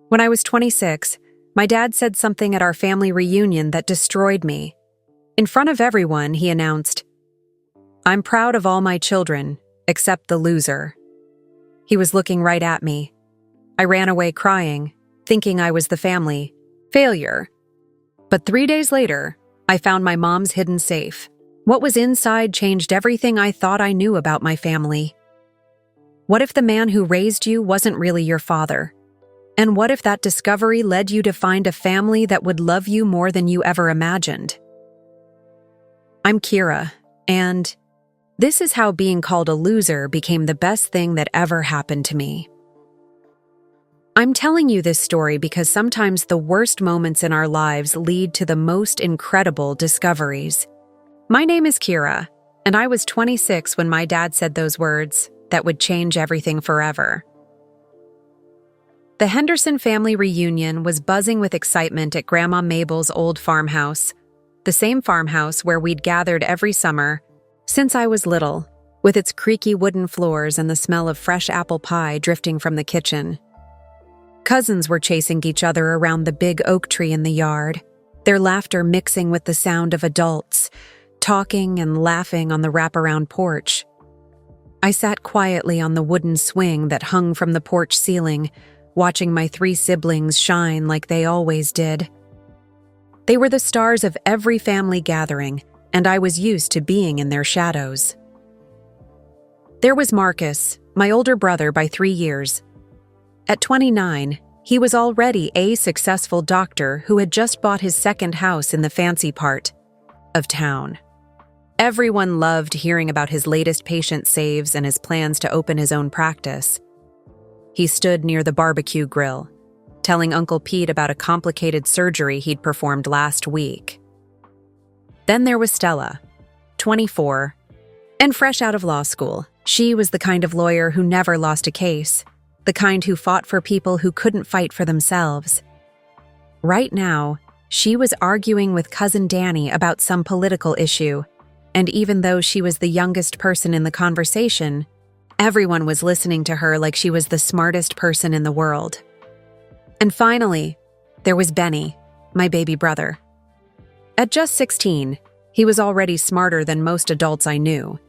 When I was 26, my dad said something at our family reunion that destroyed me. In front of everyone, he announced, "I'm proud of all my children, except the loser." He was looking right at me. I ran away crying, thinking I was the family failure. But 3 days later, I found my mom's hidden safe. What was inside changed everything I thought I knew about my family. What if the man who raised you wasn't really your father? And what if that discovery led you to find a family that would love you more than you ever imagined? I'm Kira, and this is how being called a loser became the best thing that ever happened to me. I'm telling you this story because sometimes the worst moments in our lives lead to the most incredible discoveries. My name is Kira, and I was 26 when my dad said those words that would change everything forever. The Henderson family reunion was buzzing with excitement at Grandma Mabel's old farmhouse, the same farmhouse where we'd gathered every summer since I was little, with its creaky wooden floors and the smell of fresh apple pie drifting from the kitchen. Cousins were chasing each other around the big oak tree in the yard, their laughter mixing with the sound of adults, talking and laughing on the wraparound porch. I sat quietly on the wooden swing that hung from the porch ceiling, watching my 3 siblings shine like they always did. They were the stars of every family gathering, and I was used to being in their shadows. There was Marcus, my older brother by 3 years. At 29, he was already a successful doctor who had just bought his second house in the fancy part of town. Everyone loved hearing about his latest patient saves and his plans to open his own practice. He stood near the barbecue grill, telling Uncle Pete about a complicated surgery he'd performed last week. Then there was Stella, 24, and fresh out of law school. She was the kind of lawyer who never lost a case, the kind who fought for people who couldn't fight for themselves. Right now, she was arguing with cousin Danny about some political issue, and even though she was the youngest person in the conversation, everyone was listening to her like she was the smartest person in the world. And finally, there was Benny, my baby brother. At just 16, he was already smarter than most adults I knew.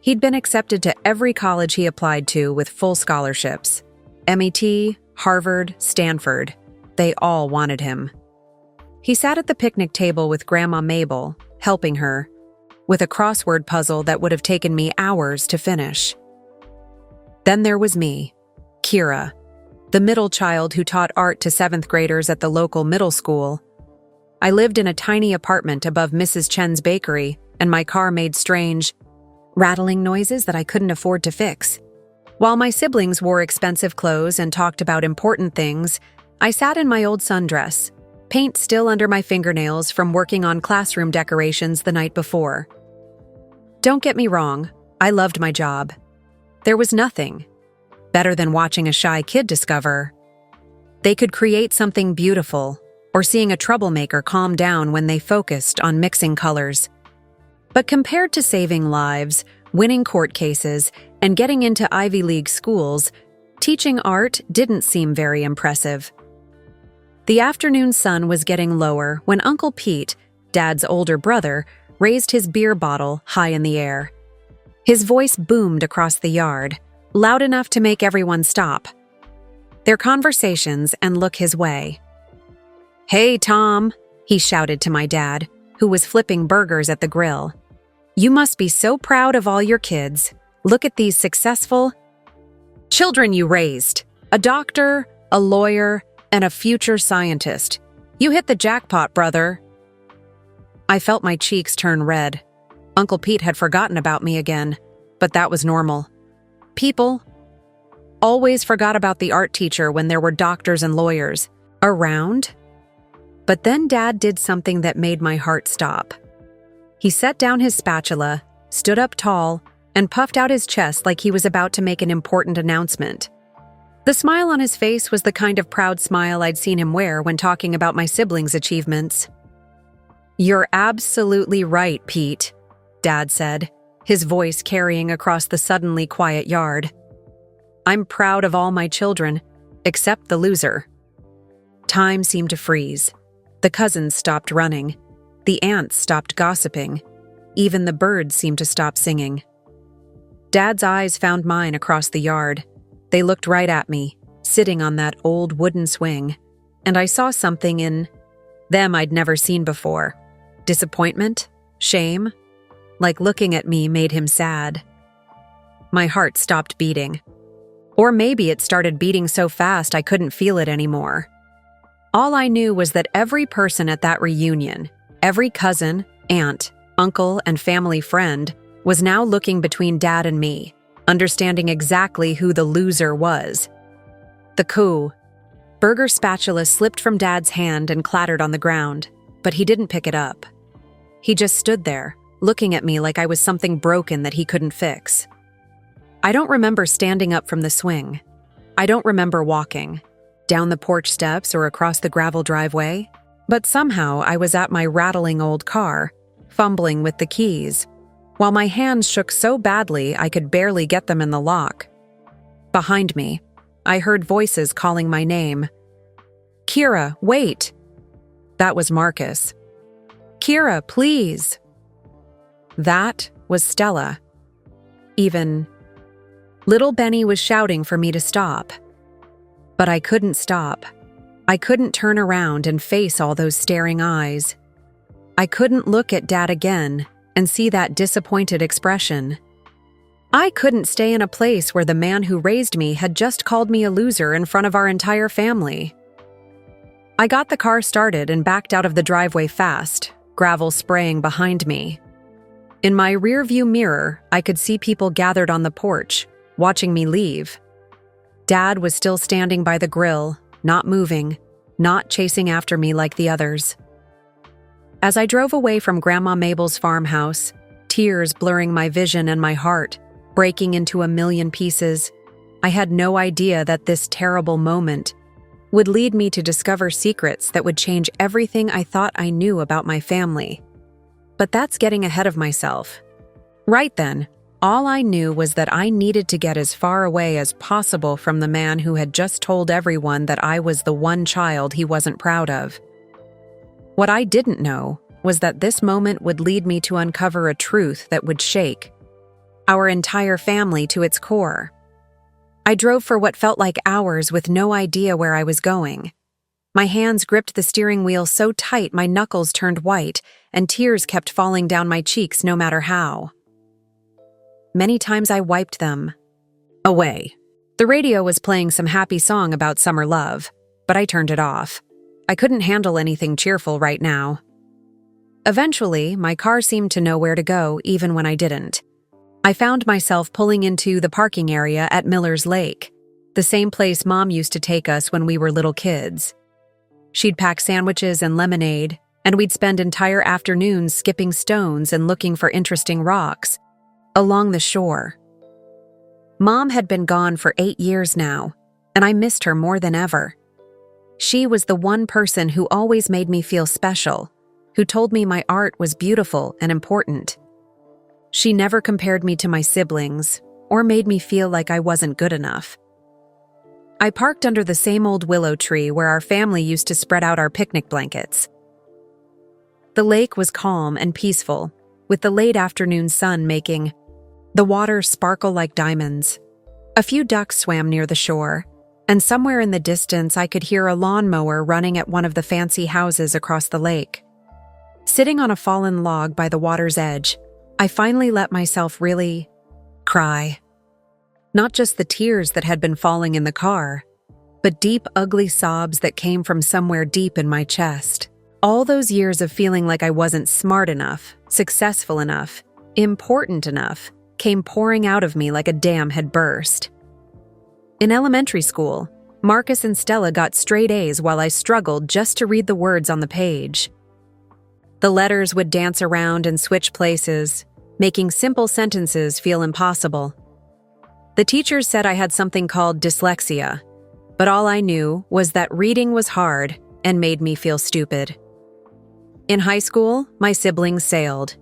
He'd been accepted to every college he applied to with full scholarships. MET, Harvard, Stanford. They all wanted him. He sat at the picnic table with Grandma Mabel, helping her, with a crossword puzzle that would have taken me hours to finish. Then there was me, Kira, the middle child who taught art to 7th graders at the local middle school. I lived in a tiny apartment above Mrs. Chen's bakery, and my car made strange, rattling noises that I couldn't afford to fix. While my siblings wore expensive clothes and talked about important things, I sat in my old sundress, paint still under my fingernails from working on classroom decorations the night before. Don't get me wrong, I loved my job. There was nothing better than watching a shy kid discover they could create something beautiful, or seeing a troublemaker calm down when they focused on mixing colors. But compared to saving lives, winning court cases, and getting into Ivy League schools, teaching art didn't seem very impressive. The afternoon sun was getting lower when Uncle Pete, Dad's older brother, raised his beer bottle high in the air. His voice boomed across the yard, loud enough to make everyone stop their conversations and look his way. "Hey, Tom," he shouted to my dad, who was flipping burgers at the grill. "You must be so proud of all your kids. Look at these successful children you raised. A doctor, a lawyer, and a future scientist. You hit the jackpot, brother." I felt my cheeks turn red. Uncle Pete had forgotten about me again, but that was normal. People always forgot about the art teacher when there were doctors and lawyers around. But then Dad did something that made my heart stop. He set down his spatula, stood up tall, and puffed out his chest like he was about to make an important announcement. The smile on his face was the kind of proud smile I'd seen him wear when talking about my siblings' achievements. "You're absolutely right, Pete," Dad said, his voice carrying across the suddenly quiet yard. "I'm proud of all my children, except the loser." Time seemed to freeze. The cousins stopped running. The aunts stopped gossiping. Even the birds seemed to stop singing. Dad's eyes found mine across the yard. They looked right at me, sitting on that old wooden swing, and I saw something in them I'd never seen before. Disappointment? Shame? Like looking at me made him sad. My heart stopped beating. Or maybe it started beating so fast I couldn't feel it anymore. All I knew was that every person at that reunion, every cousin, aunt, uncle, and family friend, was now looking between Dad and me, understanding exactly who the loser was. The coup. Burger spatula slipped from Dad's hand and clattered on the ground, but he didn't pick it up. He just stood there, looking at me like I was something broken that he couldn't fix. I don't remember standing up from the swing. I don't remember walking down the porch steps or across the gravel driveway, but somehow I was at my rattling old car, fumbling with the keys, while my hands shook so badly I could barely get them in the lock. Behind me, I heard voices calling my name. "Kira, wait!" That was Marcus. "Kira, please!" That was Stella. Even little Benny was shouting for me to stop. But I couldn't stop. I couldn't turn around and face all those staring eyes. I couldn't look at Dad again and see that disappointed expression. I couldn't stay in a place where the man who raised me had just called me a loser in front of our entire family. I got the car started and backed out of the driveway fast, gravel spraying behind me. In my rearview mirror, I could see people gathered on the porch, watching me leave. Dad was still standing by the grill, not moving, not chasing after me like the others. As I drove away from Grandma Mabel's farmhouse, tears blurring my vision and my heart, breaking into a million pieces, I had no idea that this terrible moment would lead me to discover secrets that would change everything I thought I knew about my family. But that's getting ahead of myself. Right then, all I knew was that I needed to get as far away as possible from the man who had just told everyone that I was the one child he wasn't proud of. What I didn't know was that this moment would lead me to uncover a truth that would shake our entire family to its core. I drove for what felt like hours with no idea where I was going. My hands gripped the steering wheel so tight my knuckles turned white, and tears kept falling down my cheeks no matter how. Many times I wiped them away. The radio was playing some happy song about summer love, but I turned it off. I couldn't handle anything cheerful right now. Eventually, my car seemed to know where to go even when I didn't. I found myself pulling into the parking area at Miller's Lake, the same place Mom used to take us when we were little kids. She'd pack sandwiches and lemonade, and we'd spend entire afternoons skipping stones and looking for interesting rocks along the shore. Mom had been gone for 8 years now, and I missed her more than ever. She was the one person who always made me feel special, who told me my art was beautiful and important. She never compared me to my siblings or made me feel like I wasn't good enough. I parked under the same old willow tree where our family used to spread out our picnic blankets. The lake was calm and peaceful, with the late afternoon sun making the water sparkle like diamonds. A few ducks swam near the shore, and somewhere in the distance I could hear a lawnmower running at one of the fancy houses across the lake. Sitting on a fallen log by the water's edge, I finally let myself really cry. Not just the tears that had been falling in the car, but deep, ugly sobs that came from somewhere deep in my chest. All those years of feeling like I wasn't smart enough, successful enough, important enough, came pouring out of me like a dam had burst. In elementary school, Marcus and Stella got straight A's while I struggled just to read the words on the page. The letters would dance around and switch places, making simple sentences feel impossible. The teachers said I had something called dyslexia, but all I knew was that reading was hard and made me feel stupid. In high school, my siblings sailed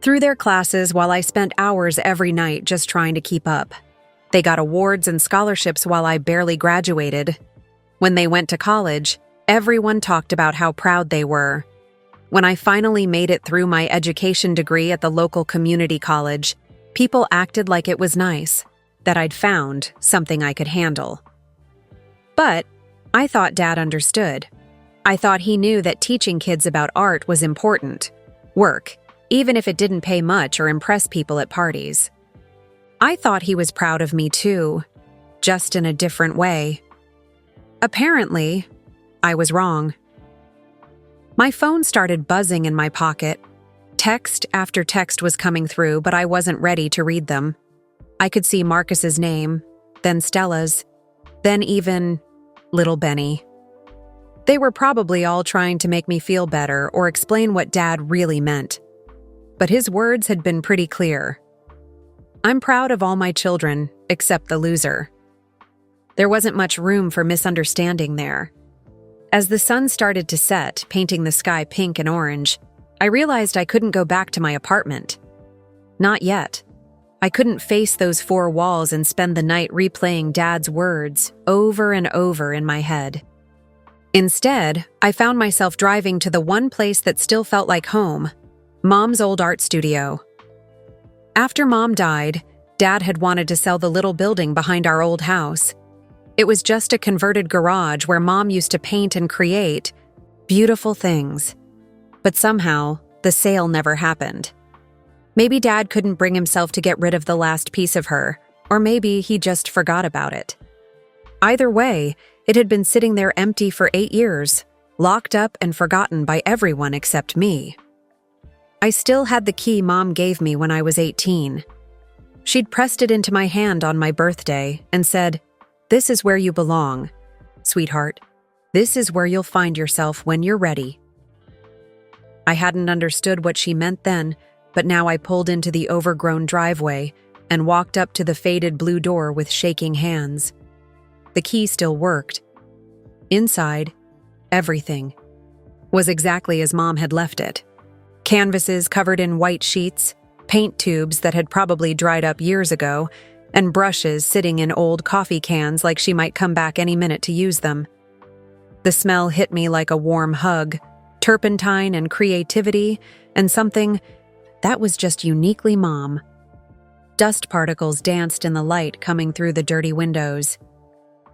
through their classes while I spent hours every night just trying to keep up. They got awards and scholarships while I barely graduated. When they went to college, Everyone talked about how proud they were. When I finally made it through my education degree at the local community college, people acted like it was nice, that I'd found something I could handle. But I thought Dad understood. I thought he knew that teaching kids about art was important work, even if it didn't pay much or impress people at parties. I thought he was proud of me too, just in a different way. Apparently, I was wrong. My phone started buzzing in my pocket. Text after text was coming through, but I wasn't ready to read them. I could see Marcus's name, then Stella's, then even little Benny. They were probably all trying to make me feel better or explain what Dad really meant. But his words had been pretty clear. I'm proud of all my children, except the loser. There wasn't much room for misunderstanding there. As the sun started to set, painting the sky pink and orange, I realized I couldn't go back to my apartment. Not yet. I couldn't face those four walls and spend the night replaying Dad's words over and over in my head. Instead, I found myself driving to the one place that still felt like home, Mom's old art studio. After Mom died, Dad had wanted to sell the little building behind our old house. It was just a converted garage where Mom used to paint and create beautiful things. But somehow, the sale never happened. Maybe Dad couldn't bring himself to get rid of the last piece of her, or maybe he just forgot about it. Either way, it had been sitting there empty for 8 years, locked up and forgotten by everyone except me. I still had the key Mom gave me when I was 18. She'd pressed it into my hand on my birthday and said, "This is where you belong, sweetheart. This is where you'll find yourself when you're ready." I hadn't understood what she meant then, but now I pulled into the overgrown driveway and walked up to the faded blue door with shaking hands. The key still worked. Inside, everything was exactly as Mom had left it. Canvases covered in white sheets, paint tubes that had probably dried up years ago, and brushes sitting in old coffee cans like she might come back any minute to use them. The smell hit me like a warm hug, turpentine and creativity, and something that was just uniquely Mom. Dust particles danced in the light coming through the dirty windows.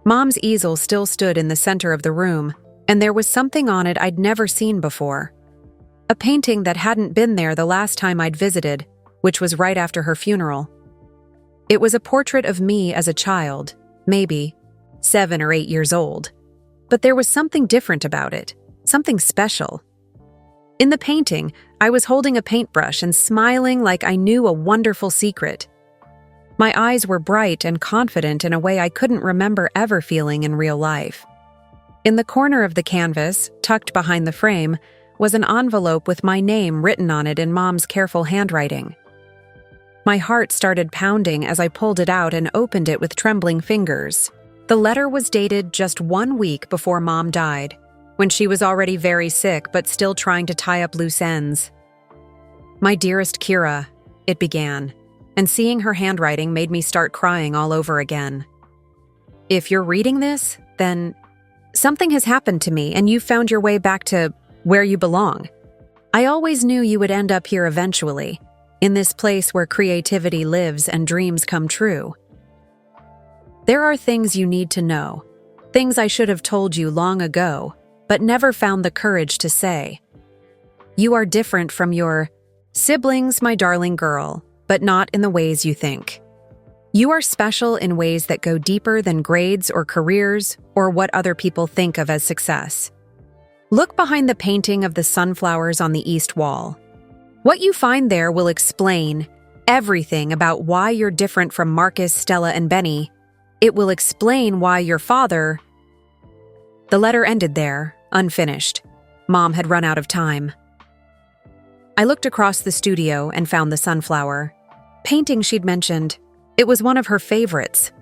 Mom's easel still stood in the center of the room, and there was something on it I'd never seen before. A painting that hadn't been there the last time I'd visited, which was right after her funeral. It was a portrait of me as a child, maybe 7 or 8 years old. But there was something different about it, something special. In the painting, I was holding a paintbrush and smiling like I knew a wonderful secret. My eyes were bright and confident in a way I couldn't remember ever feeling in real life. In the corner of the canvas, tucked behind the frame, was an envelope with my name written on it in Mom's careful handwriting. My heart started pounding as I pulled it out and opened it with trembling fingers. The letter was dated just 1 week before Mom died, when she was already very sick but still trying to tie up loose ends. "My dearest Kira," it began, and seeing her handwriting made me start crying all over again. "If you're reading this, then something has happened to me and you've found your way back to where you belong. I always knew you would end up here eventually, in this place where creativity lives and dreams come true. There are things you need to know, things I should have told you long ago, but never found the courage to say. You are different from your siblings, my darling girl, but not in the ways you think. You are special in ways that go deeper than grades or careers or what other people think of as success. Look behind the painting of the sunflowers on the east wall. What you find there will explain everything about why you're different from Marcus, Stella, and Benny. It will explain why your father..." The letter ended there, unfinished. Mom had run out of time. I looked across the studio and found the sunflower painting she'd mentioned. It was one of her favorites.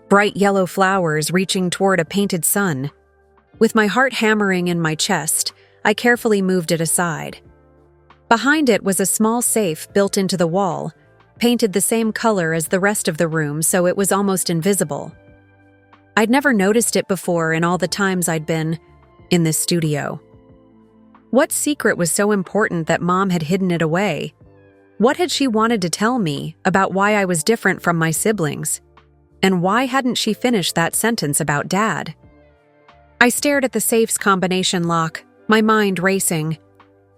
Bright yellow flowers reaching toward a painted sun. With my heart hammering in my chest, I carefully moved it aside. Behind it was a small safe built into the wall, painted the same color as the rest of the room so it was almost invisible. I'd never noticed it before in all the times I'd been in this studio. What secret was so important that Mom had hidden it away? What had she wanted to tell me about why I was different from my siblings? And why hadn't she finished that sentence about Dad? I stared at the safe's combination lock, my mind racing.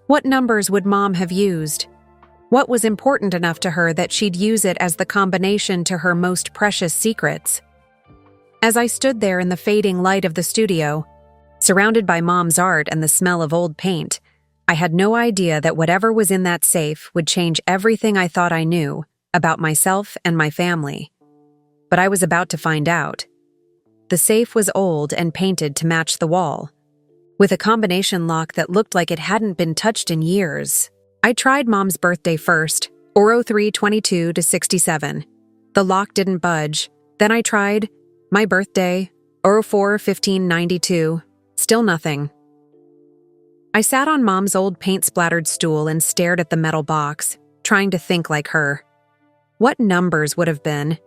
What numbers would Mom have used? What was important enough to her that she'd use it as the combination to her most precious secrets? As I stood there in the fading light of the studio, surrounded by Mom's art and the smell of old paint, I had no idea that whatever was in that safe would change everything I thought I knew about myself and my family. But I was about to find out. The safe was old and painted to match the wall, with a combination lock that looked like it hadn't been touched in years. I tried Mom's birthday first, or 0322 to 67. The lock didn't budge. Then I tried my birthday, or 041592. Still nothing. I sat on Mom's old paint-splattered stool and stared at the metal box, trying to think like her. What numbers would have been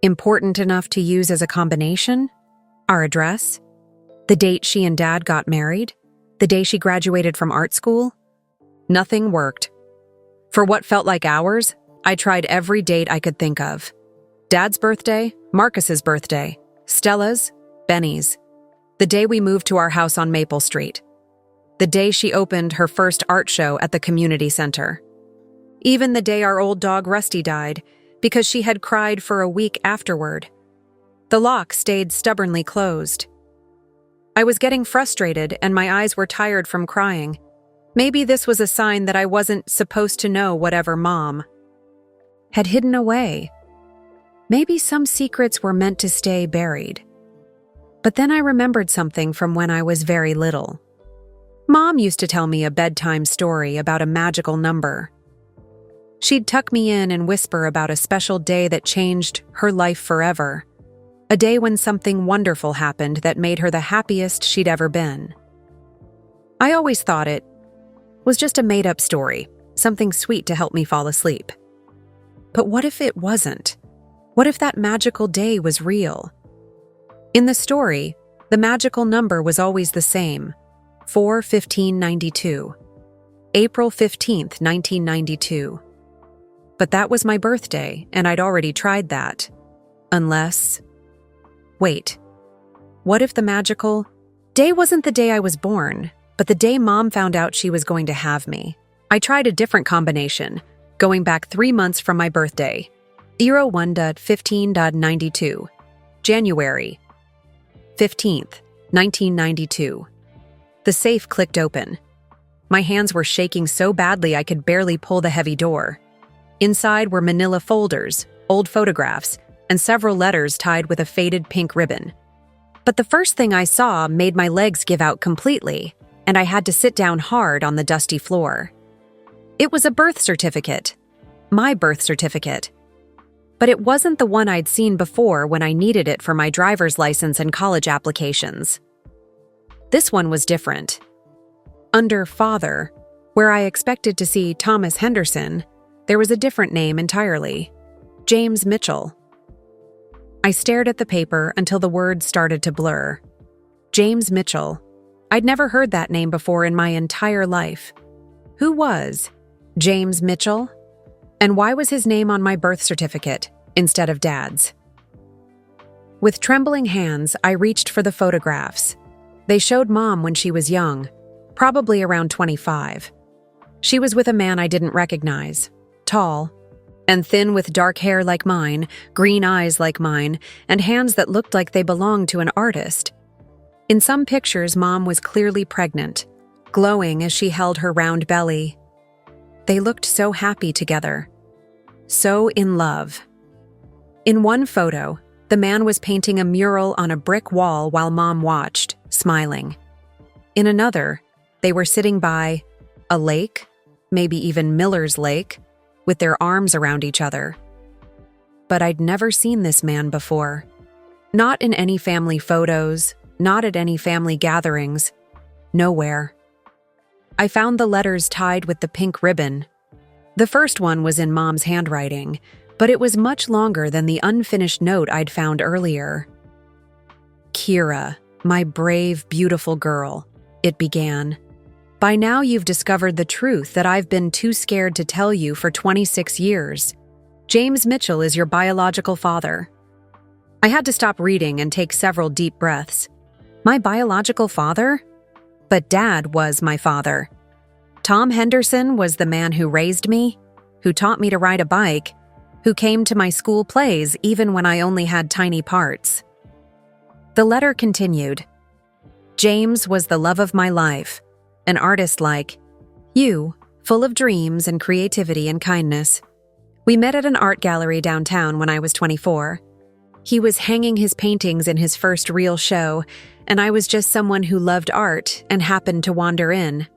important enough to use as a combination? Our address? The date she and Dad got married? The day she graduated from art school? Nothing worked. For what felt like hours, I tried every date I could think of. Dad's birthday, Marcus's birthday, Stella's, Benny's. The day we moved to our house on Maple Street. The day she opened her first art show at the community center. Even the day our old dog Rusty died, because she had cried for a week afterward. The lock stayed stubbornly closed. I was getting frustrated and my eyes were tired from crying. Maybe this was a sign that I wasn't supposed to know whatever Mom had hidden away. Maybe some secrets were meant to stay buried. But then I remembered something from when I was very little. Mom used to tell me a bedtime story about a magical number. She'd tuck me in and whisper about a special day that changed her life forever. A day when something wonderful happened that made her the happiest she'd ever been. I always thought it was just a made-up story, something sweet to help me fall asleep. But what if it wasn't? What if that magical day was real? In the story, the magical number was always the same, 4/15/92, April 15th, 1992. But that was my birthday, and I'd already tried that. Unless... Wait. What if the magical day wasn't the day I was born, but the day Mom found out she was going to have me? I tried a different combination, going back 3 months from my birthday. 01/15/92. January 15th, 1992. The safe clicked open. My hands were shaking so badly I could barely pull the heavy door. Inside were manila folders, old photographs, and several letters tied with a faded pink ribbon. But the first thing I saw made my legs give out completely, and I had to sit down hard on the dusty floor. It was a birth certificate. My birth certificate. But it wasn't the one I'd seen before when I needed it for my driver's license and college applications. This one was different. Under Father, where I expected to see Thomas Henderson, there was a different name entirely. James Mitchell. I stared at the paper until the words started to blur. James Mitchell. I'd never heard that name before in my entire life. Who was James Mitchell? And why was his name on my birth certificate instead of Dad's? With trembling hands, I reached for the photographs. They showed Mom when she was young, probably around 25. She was with a man I didn't recognize, tall and thin with dark hair like mine, green eyes like mine, and hands that looked like they belonged to an artist. In some pictures, Mom was clearly pregnant, glowing as she held her round belly. They looked so happy together, so in love. In one photo, the man was painting a mural on a brick wall while Mom watched, smiling. In another, they were sitting by a lake, maybe even Miller's Lake, with their arms around each other. But I'd never seen this man before. Not in any family photos, not at any family gatherings, nowhere. I found the letters tied with the pink ribbon. The first one was in Mom's handwriting, but it was much longer than the unfinished note I'd found earlier. Kira, my brave, beautiful girl, it began. By now you've discovered the truth that I've been too scared to tell you for 26 years. James Mitchell is your biological father. I had to stop reading and take several deep breaths. My biological father? But Dad was my father. Tom Henderson was the man who raised me, who taught me to ride a bike, who came to my school plays even when I only had tiny parts. The letter continued. James was the love of my life, an artist like you, full of dreams and creativity and kindness. We met at an art gallery downtown when I was 24. He was hanging his paintings in his first real show, and I was just someone who loved art and happened to wander in.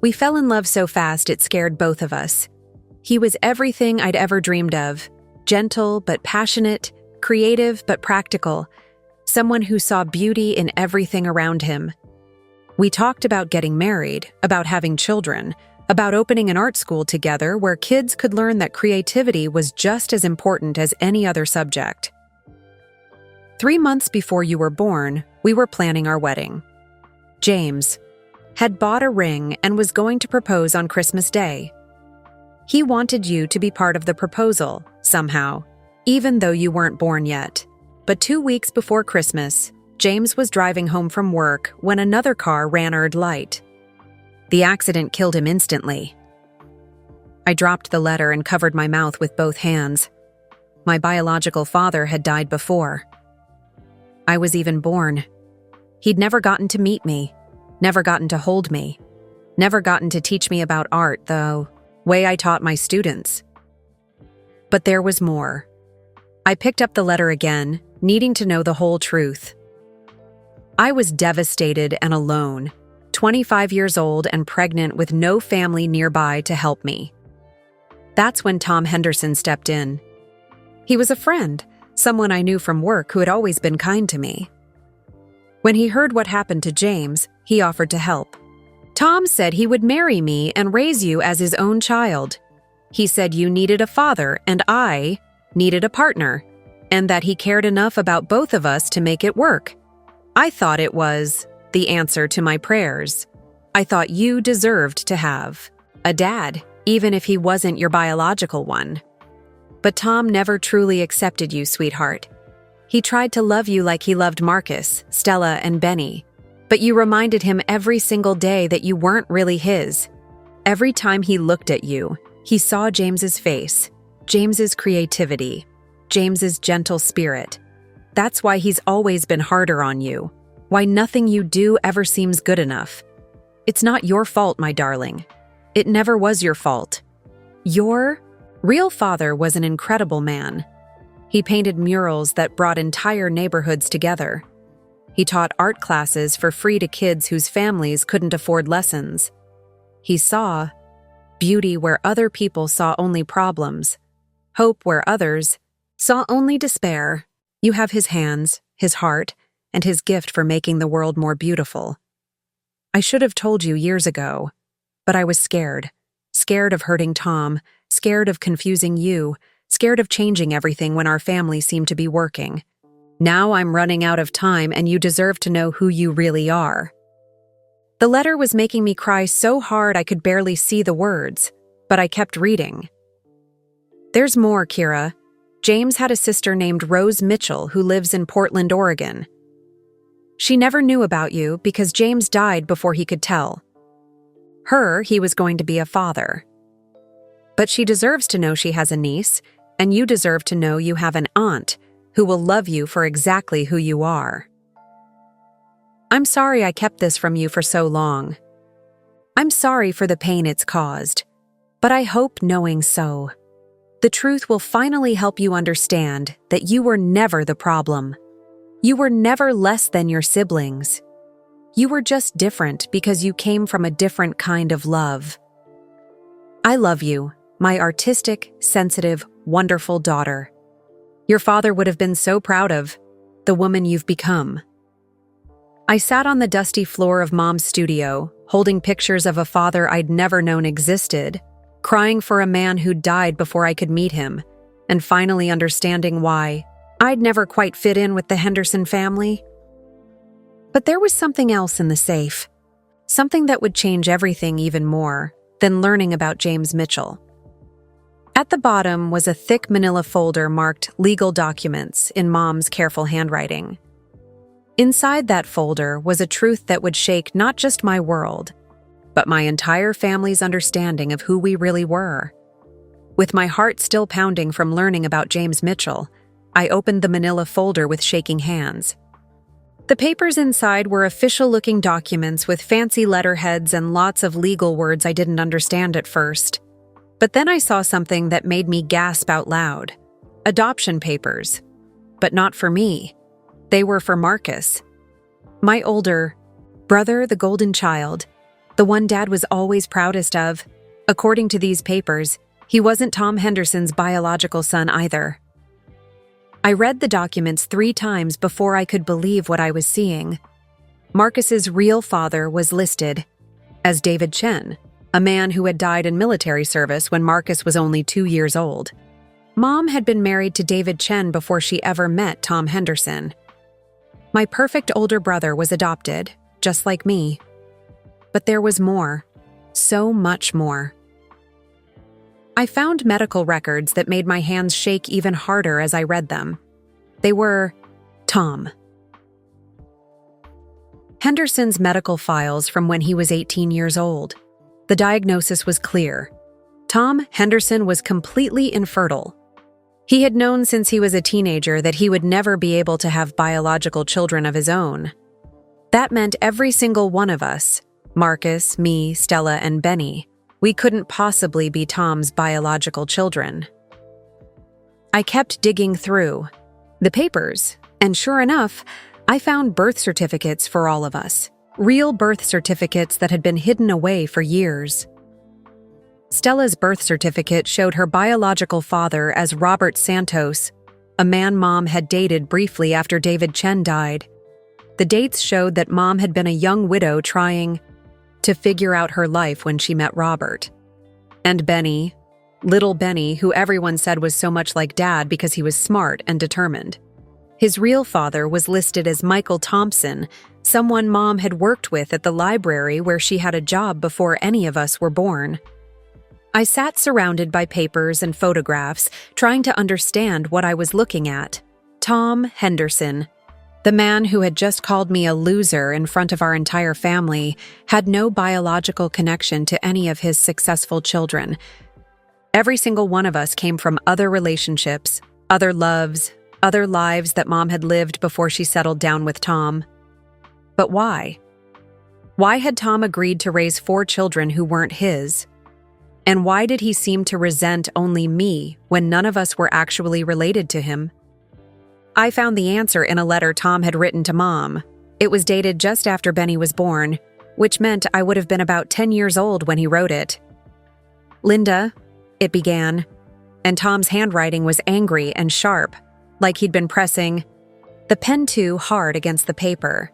We fell in love so fast it scared both of us. He was everything I'd ever dreamed of, gentle but passionate, creative but practical, someone who saw beauty in everything around him. We talked about getting married, about having children, about opening an art school together where kids could learn that creativity was just as important as any other subject. 3 months before you were born, we were planning our wedding. James had bought a ring and was going to propose on Christmas Day. He wanted you to be part of the proposal, somehow, even though you weren't born yet. But 2 weeks before Christmas, James was driving home from work when another car ran a red light. The accident killed him instantly. I dropped the letter and covered my mouth with both hands. My biological father had died before. I was even born. He'd never gotten to meet me, never gotten to hold me, never gotten to teach me about art the way I taught my students. But there was more. I picked up the letter again, needing to know the whole truth. I was devastated and alone, 25 years old and pregnant with no family nearby to help me. That's when Tom Henderson stepped in. He was a friend, someone I knew from work who had always been kind to me. When he heard what happened to James, he offered to help. Tom said he would marry me and raise you as his own child. He said you needed a father and I needed a partner, and that he cared enough about both of us to make it work. I thought it was the answer to my prayers. I thought you deserved to have a dad, even if he wasn't your biological one. But Tom never truly accepted you, sweetheart. He tried to love you like he loved Marcus, Stella, and Benny, but you reminded him every single day that you weren't really his. Every time he looked at you, he saw James's face, James's creativity, James's gentle spirit. That's why he's always been harder on you, why nothing you do ever seems good enough. It's not your fault, my darling. It never was your fault. Your real father was an incredible man. He painted murals that brought entire neighborhoods together. He taught art classes for free to kids whose families couldn't afford lessons. He saw beauty where other people saw only problems, hope where others saw only despair. You have his hands, his heart, and his gift for making the world more beautiful. I should have told you years ago, but I was scared. Scared of hurting Tom, scared of confusing you, scared of changing everything when our family seemed to be working. Now I'm running out of time and you deserve to know who you really are. The letter was making me cry so hard I could barely see the words, but I kept reading. There's more, Kira. James had a sister named Rose Mitchell who lives in Portland, Oregon. She never knew about you because James died before he could tell. Her, he was going to be a father. But she deserves to know she has a niece, and you deserve to know you have an aunt who will love you for exactly who you are. I'm sorry I kept this from you for so long. I'm sorry for the pain it's caused, but I hope knowing so, the truth will finally help you understand that you were never the problem. You were never less than your siblings. You were just different because you came from a different kind of love. I love you, my artistic, sensitive, wonderful daughter. Your father would have been so proud of the woman you've become. I sat on the dusty floor of Mom's studio, holding pictures of a father I'd never known existed, crying for a man who died before I could meet him, and finally understanding why I'd never quite fit in with the Henderson family. But there was something else in the safe. Something that would change everything even more than learning about James Mitchell. At the bottom was a thick manila folder marked Legal Documents in Mom's careful handwriting. Inside that folder was a truth that would shake not just my world, but my entire family's understanding of who we really were. With my heart still pounding from learning about James Mitchell, I opened the manila folder with shaking hands. The papers inside were official-looking documents with fancy letterheads and lots of legal words I didn't understand at first. But then I saw something that made me gasp out loud. Adoption papers. But not for me. They were for Marcus. My older brother, the golden child, the one Dad was always proudest of. According to these papers, he wasn't Tom Henderson's biological son either. I read the documents 3 times before I could believe what I was seeing. Marcus's real father was listed as David Chen, a man who had died in military service when Marcus was only 2 years old. Mom had been married to David Chen before she ever met Tom Henderson. My perfect older brother was adopted, just like me. But there was more, so much more. I found medical records that made my hands shake even harder as I read them. They were Tom Henderson's medical files from when he was 18 years old. The diagnosis was clear. Tom Henderson was completely infertile. He had known since he was a teenager that he would never be able to have biological children of his own. That meant every single one of us, Marcus, me, Stella, and Benny, we couldn't possibly be Tom's biological children. I kept digging through the papers, and sure enough, I found birth certificates for all of us. Real birth certificates that had been hidden away for years. Stella's birth certificate showed her biological father as Robert Santos, a man Mom had dated briefly after David Chen died. The dates showed that Mom had been a young widow trying to figure out her life when she met Robert. And Benny, little Benny, who everyone said was so much like Dad because he was smart and determined. His real father was listed as Michael Thompson, someone Mom had worked with at the library where she had a job before any of us were born. I sat surrounded by papers and photographs, trying to understand what I was looking at. Tom Henderson, the man who had just called me a loser in front of our entire family, had no biological connection to any of his successful children. Every single one of us came from other relationships, other loves, other lives that Mom had lived before she settled down with Tom. But why? Why had Tom agreed to raise 4 children who weren't his? And why did he seem to resent only me when none of us were actually related to him? I found the answer in a letter Tom had written to Mom. It was dated just after Benny was born, which meant I would have been about 10 years old when he wrote it. "Linda," it began, and Tom's handwriting was angry and sharp, like he'd been pressing the pen too hard against the paper.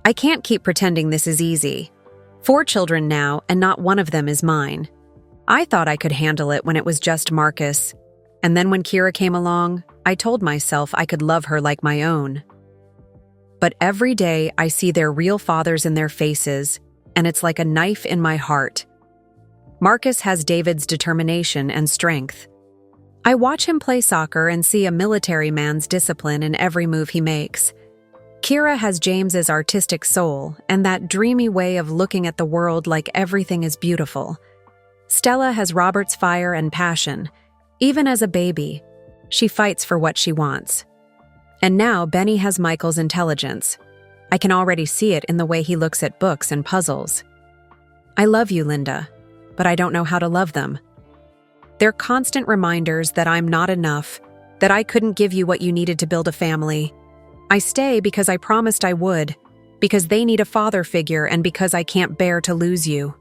"I can't keep pretending this is easy. 4 children now, and not one of them is mine. I thought I could handle it when it was just Marcus, and then when Kira came along, I told myself I could love her like my own. But every day I see their real fathers in their faces, and it's like a knife in my heart. Marcus has David's determination and strength. I watch him play soccer and see a military man's discipline in every move he makes. Kira has James's artistic soul and that dreamy way of looking at the world like everything is beautiful. Stella has Robert's fire and passion. Even as a baby, she fights for what she wants. And now Benny has Michael's intelligence. I can already see it in the way he looks at books and puzzles. I love you, Linda, but I don't know how to love them. They're constant reminders that I'm not enough, that I couldn't give you what you needed to build a family. I stay because I promised I would, because they need a father figure and because I can't bear to lose you.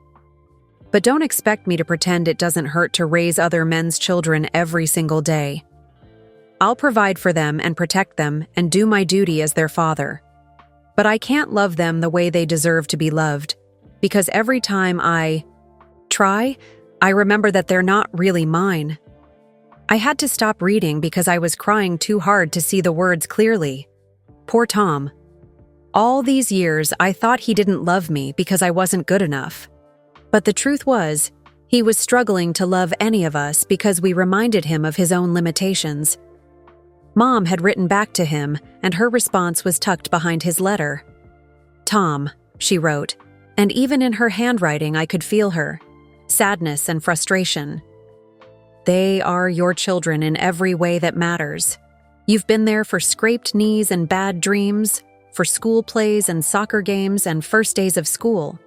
But don't expect me to pretend it doesn't hurt to raise other men's children every single day. I'll provide for them and protect them and do my duty as their father. But I can't love them the way they deserve to be loved, because every time I try, I remember that they're not really mine. I had to stop reading because I was crying too hard to see the words clearly. Poor Tom. All these years, I thought he didn't love me because I wasn't good enough. But the truth was, he was struggling to love any of us because we reminded him of his own limitations. Mom had written back to him, and her response was tucked behind his letter. "Tom," she wrote, and even in her handwriting I could feel her sadness and frustration. "They are your children in every way that matters. You've been there for scraped knees and bad dreams, for school plays and soccer games and first days of school.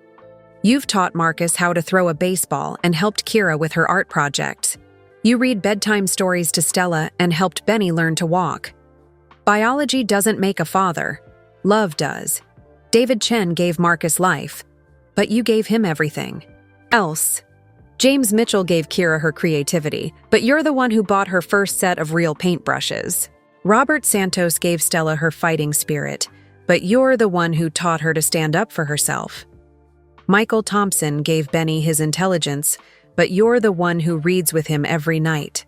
You've taught Marcus how to throw a baseball and helped Kira with her art projects. You read bedtime stories to Stella and helped Benny learn to walk. Biology doesn't make a father. Love does. David Chen gave Marcus life, but you gave him everything else. James Mitchell gave Kira her creativity, but you're the one who bought her first set of real paintbrushes. Robert Santos gave Stella her fighting spirit, but you're the one who taught her to stand up for herself. Michael Thompson gave Benny his intelligence, but you're the one who reads with him every night.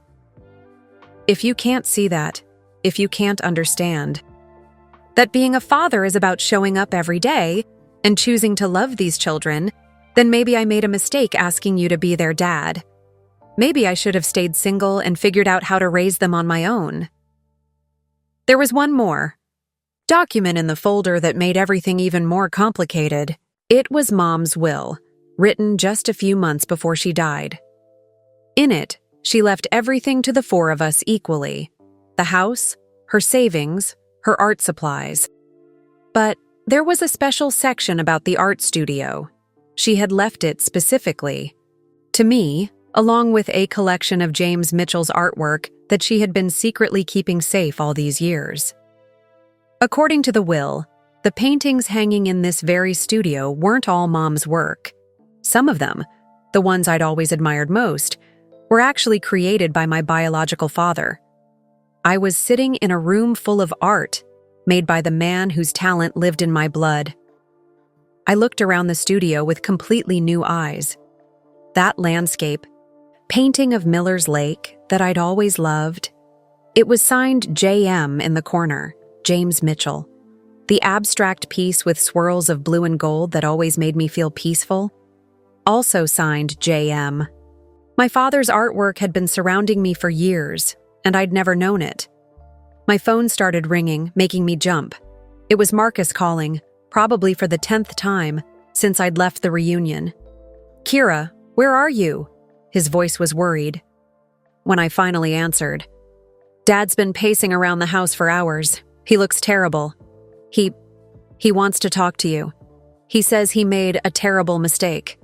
If you can't see that, if you can't understand that being a father is about showing up every day and choosing to love these children, then maybe I made a mistake asking you to be their dad. Maybe I should have stayed single and figured out how to raise them on my own." There was one more document in the folder that made everything even more complicated. It was Mom's will, written just a few months before she died. In it, she left everything to the four of us equally: the house, her savings, her art supplies. But there was a special section about the art studio. She had left it specifically to me, along with a collection of James Mitchell's artwork that she had been secretly keeping safe all these years. According to the will, the paintings hanging in this very studio weren't all Mom's work. Some of them, the ones I'd always admired most, were actually created by my biological father. I was sitting in a room full of art, made by the man whose talent lived in my blood. I looked around the studio with completely new eyes. That landscape, painting of Miller's Lake that I'd always loved, it was signed J.M. in the corner, James Mitchell. The abstract piece with swirls of blue and gold that always made me feel peaceful, also signed J.M. My father's artwork had been surrounding me for years, and I'd never known it. My phone started ringing, making me jump. It was Marcus calling, probably for the 10th time since I'd left the reunion. "Kira, where are you?" His voice was worried. When I finally answered, "Dad's been pacing around the house for hours. He looks terrible. He wants to talk to you. He says he made a terrible mistake."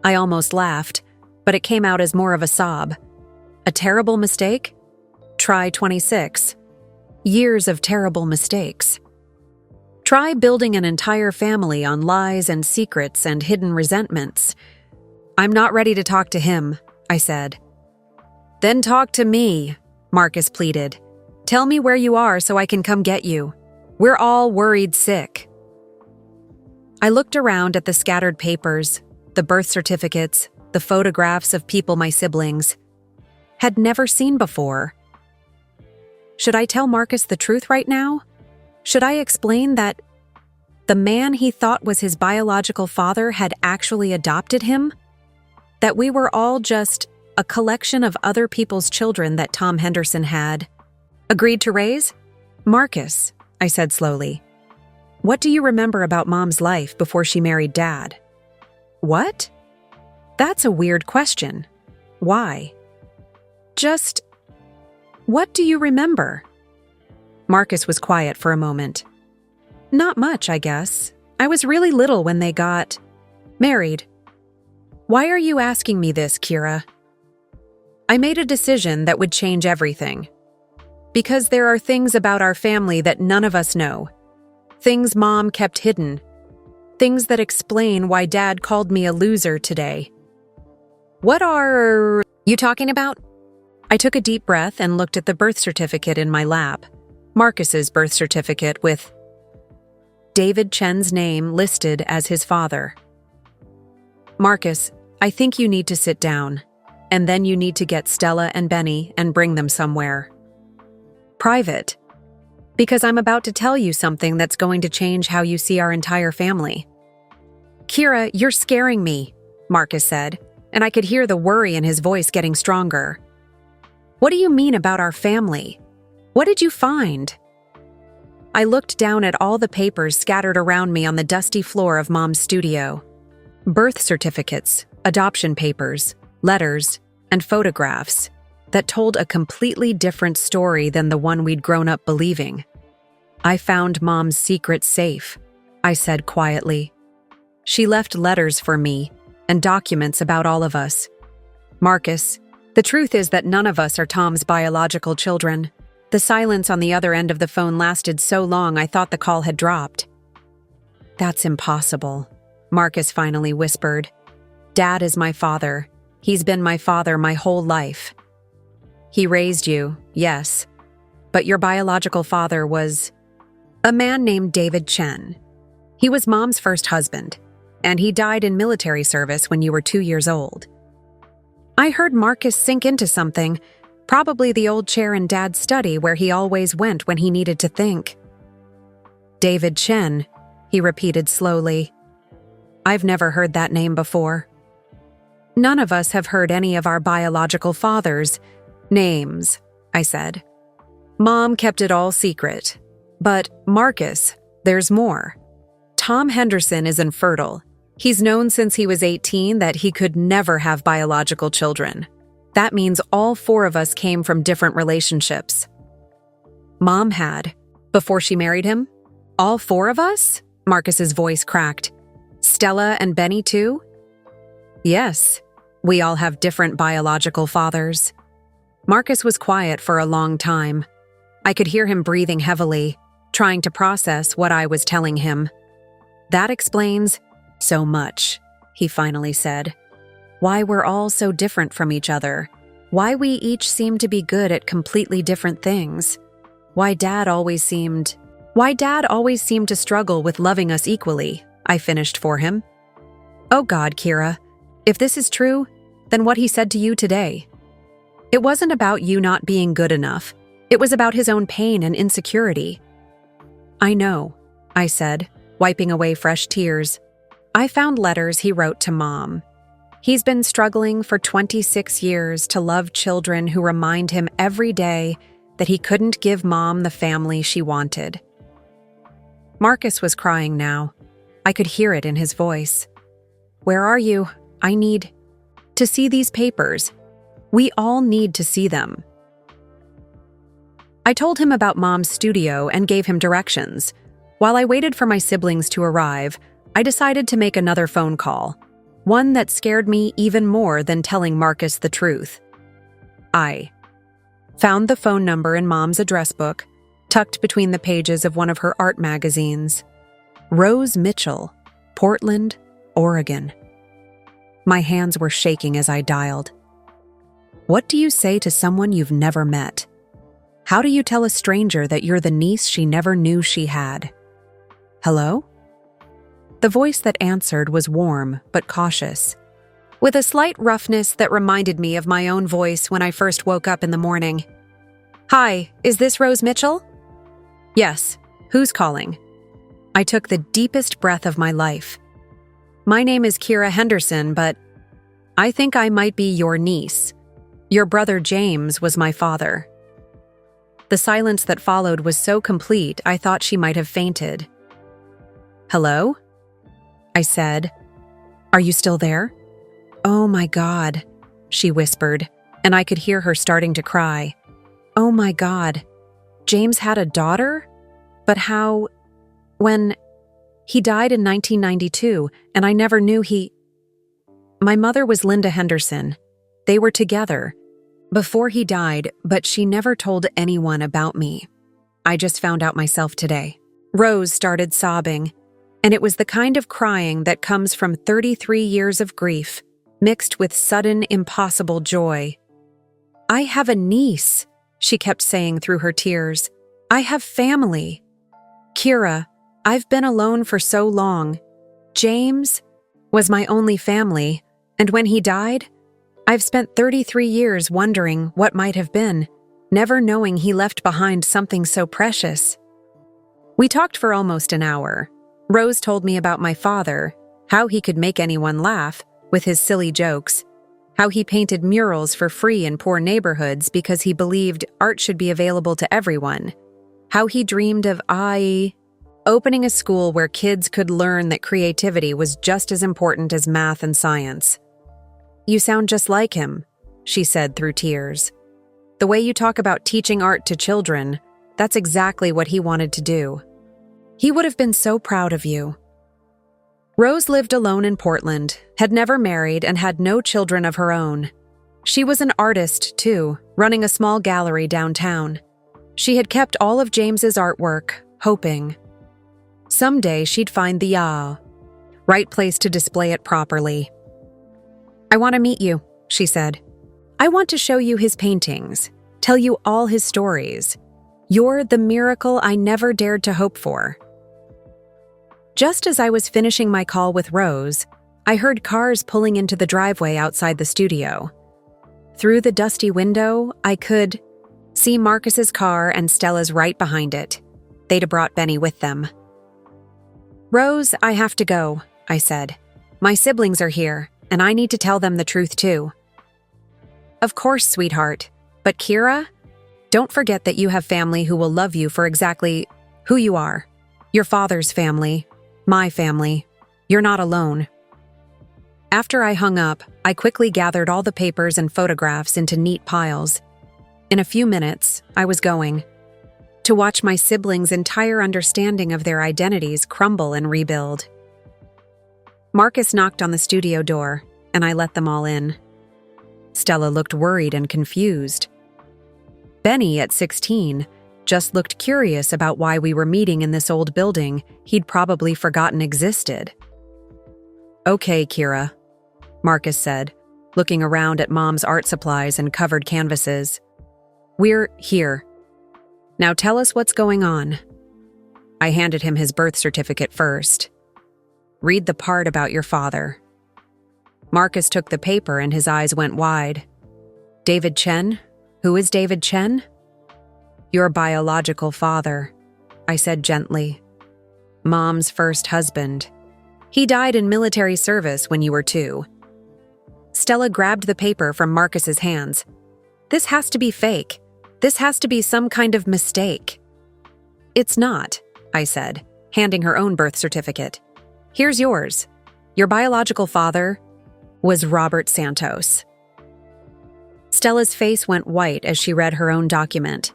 I almost laughed, but it came out as more of a sob. A terrible mistake? Try 26. Years of terrible mistakes. Try building an entire family on lies and secrets and hidden resentments. "I'm not ready to talk to him," I said. "Then talk to me," Marcus pleaded. "Tell me where you are so I can come get you. We're all worried sick." I looked around at the scattered papers, the birth certificates, the photographs of people my siblings had never seen before. Should I tell Marcus the truth right now? Should I explain that the man he thought was his biological father had actually adopted him? That we were all just a collection of other people's children that Tom Henderson had agreed to raise? "Marcus," I said slowly, "what do you remember about Mom's life before she married Dad?" "What? That's a weird question. Why?" "Just, what do you remember?" Marcus was quiet for a moment. "Not much, I guess. I was really little when they got married." "Why are you asking me this, Kira?" "I made a decision that would change everything. Because there are things about our family that none of us know. Things Mom kept hidden. Things that explain why Dad called me a loser today." "What are you talking about?" I took a deep breath and looked at the birth certificate in my lap. Marcus's birth certificate with David Chen's name listed as his father. "Marcus, I think you need to sit down, and then you need to get Stella and Benny and bring them somewhere. Private. Because I'm about to tell you something that's going to change how you see our entire family. Kira, you're scaring me, Marcus said, and I could hear the worry in his voice getting stronger. What do you mean about our family? What did you find? I looked down at all the papers scattered around me on the dusty floor of Mom's studio. Birth certificates, adoption papers, letters, and photographs that told a completely different story than the one we'd grown up believing. I found Mom's secret safe, I said quietly. She left letters for me and documents about all of us. Marcus, the truth is that none of us are Tom's biological children. The silence on the other end of the phone lasted so long I thought the call had dropped. That's impossible, Marcus finally whispered. Dad is my father. He's been my father my whole life. He raised you, yes, but your biological father was a man named David Chen. He was Mom's first husband, and he died in military service when you were 2 years old. I heard Marcus sink into something, probably the old chair in Dad's study where he always went when he needed to think. David Chen, he repeated slowly. I've never heard that name before. None of us have heard any of our biological fathers' names, I said. Mom kept it all secret. But, Marcus, there's more. Tom Henderson is infertile. He's known since he was 18 that he could never have biological children. That means all 4 of us came from different relationships. Mom had, before she married him? All 4 of us? Marcus's voice cracked. Stella and Benny too? Yes, we all have different biological fathers. Marcus was quiet for a long time. I could hear him breathing heavily, trying to process what I was telling him. That explains so much, he finally said. Why we're all so different from each other. Why we each seem to be good at completely different things. Why Dad always seemed to struggle with loving us equally, I finished for him. Oh God, Kira, if this is true, then what he said to you today. It wasn't about you not being good enough. It was about his own pain and insecurity. I know, I said, wiping away fresh tears. I found letters he wrote to Mom. He's been struggling for 26 years to love children who remind him every day that he couldn't give Mom the family she wanted. Marcus was crying now. I could hear it in his voice. Where are you? I need to see these papers. We all need to see them. I told him about Mom's studio and gave him directions. While I waited for my siblings to arrive, I decided to make another phone call, one that scared me even more than telling Marcus the truth. I found the phone number in Mom's address book, tucked between the pages of one of her art magazines. Rose Mitchell, Portland, Oregon. My hands were shaking as I dialed. What do you say to someone you've never met? How do you tell a stranger that you're the niece she never knew she had? Hello? The voice that answered was warm but cautious, with a slight roughness that reminded me of my own voice when I first woke up in the morning. Hi, is this Rose Mitchell? Yes, who's calling? I took the deepest breath of my life. My name is Kira Henderson, but I think I might be your niece. Your brother James was my father. The silence that followed was so complete I thought she might have fainted. Hello? I said. Are you still there? Oh my God, she whispered, and I could hear her starting to cry. Oh my God, James had a daughter? But how? When? He died in 1992, and I never knew he... My mother was Linda Henderson. They were together before he died, but she never told anyone about me. I just found out myself today. Rose started sobbing, and it was the kind of crying that comes from 33 years of grief, mixed with sudden, impossible joy. I have a niece, she kept saying through her tears. I have family. Kira, I've been alone for so long. James was my only family, and when he died, I've spent 33 years wondering what might have been, never knowing he left behind something so precious. We talked for almost an hour. Rose told me about my father, how he could make anyone laugh with his silly jokes, how he painted murals for free in poor neighborhoods because he believed art should be available to everyone, how he dreamed of opening a school where kids could learn that creativity was just as important as math and science. "You sound just like him," she said through tears. "The way you talk about teaching art to children, that's exactly what he wanted to do. He would have been so proud of you." Rose lived alone in Portland, had never married, and had no children of her own. She was an artist, too, running a small gallery downtown. She had kept all of James's artwork, hoping someday she'd find the right place to display it properly. "I want to meet you," she said. "I want to show you his paintings, tell you all his stories. You're the miracle I never dared to hope for." Just as I was finishing my call with Rose, I heard cars pulling into the driveway outside the studio. Through the dusty window, I could see Marcus's car and Stella's right behind it. They'd brought Benny with them. "Rose, I have to go," I said. "My siblings are here, and I need to tell them the truth too." "Of course, sweetheart. But Kira, don't forget that you have family who will love you for exactly who you are. Your father's family, my family. You're not alone." After I hung up, I quickly gathered all the papers and photographs into neat piles. In a few minutes, I was going. To watch my siblings' entire understanding of their identities crumble and rebuild. Marcus knocked on the studio door, and I let them all in. Stella looked worried and confused. Benny, at 16, just looked curious about why we were meeting in this old building he'd probably forgotten existed. "Okay, Kira," Marcus said, looking around at Mom's art supplies and covered canvases. "We're here. Now tell us what's going on." I handed him his birth certificate first. "Read the part about your father." Marcus took the paper and his eyes went wide. "David Chen? Who is David Chen?" "Your biological father," I said gently. "Mom's first husband. He died in military service when you were 2. Stella grabbed the paper from Marcus's hands. "This has to be fake. This has to be some kind of mistake." "It's not," I said, handing her own birth certificate. "Here's yours. Your biological father was Robert Santos." Stella's face went white as she read her own document.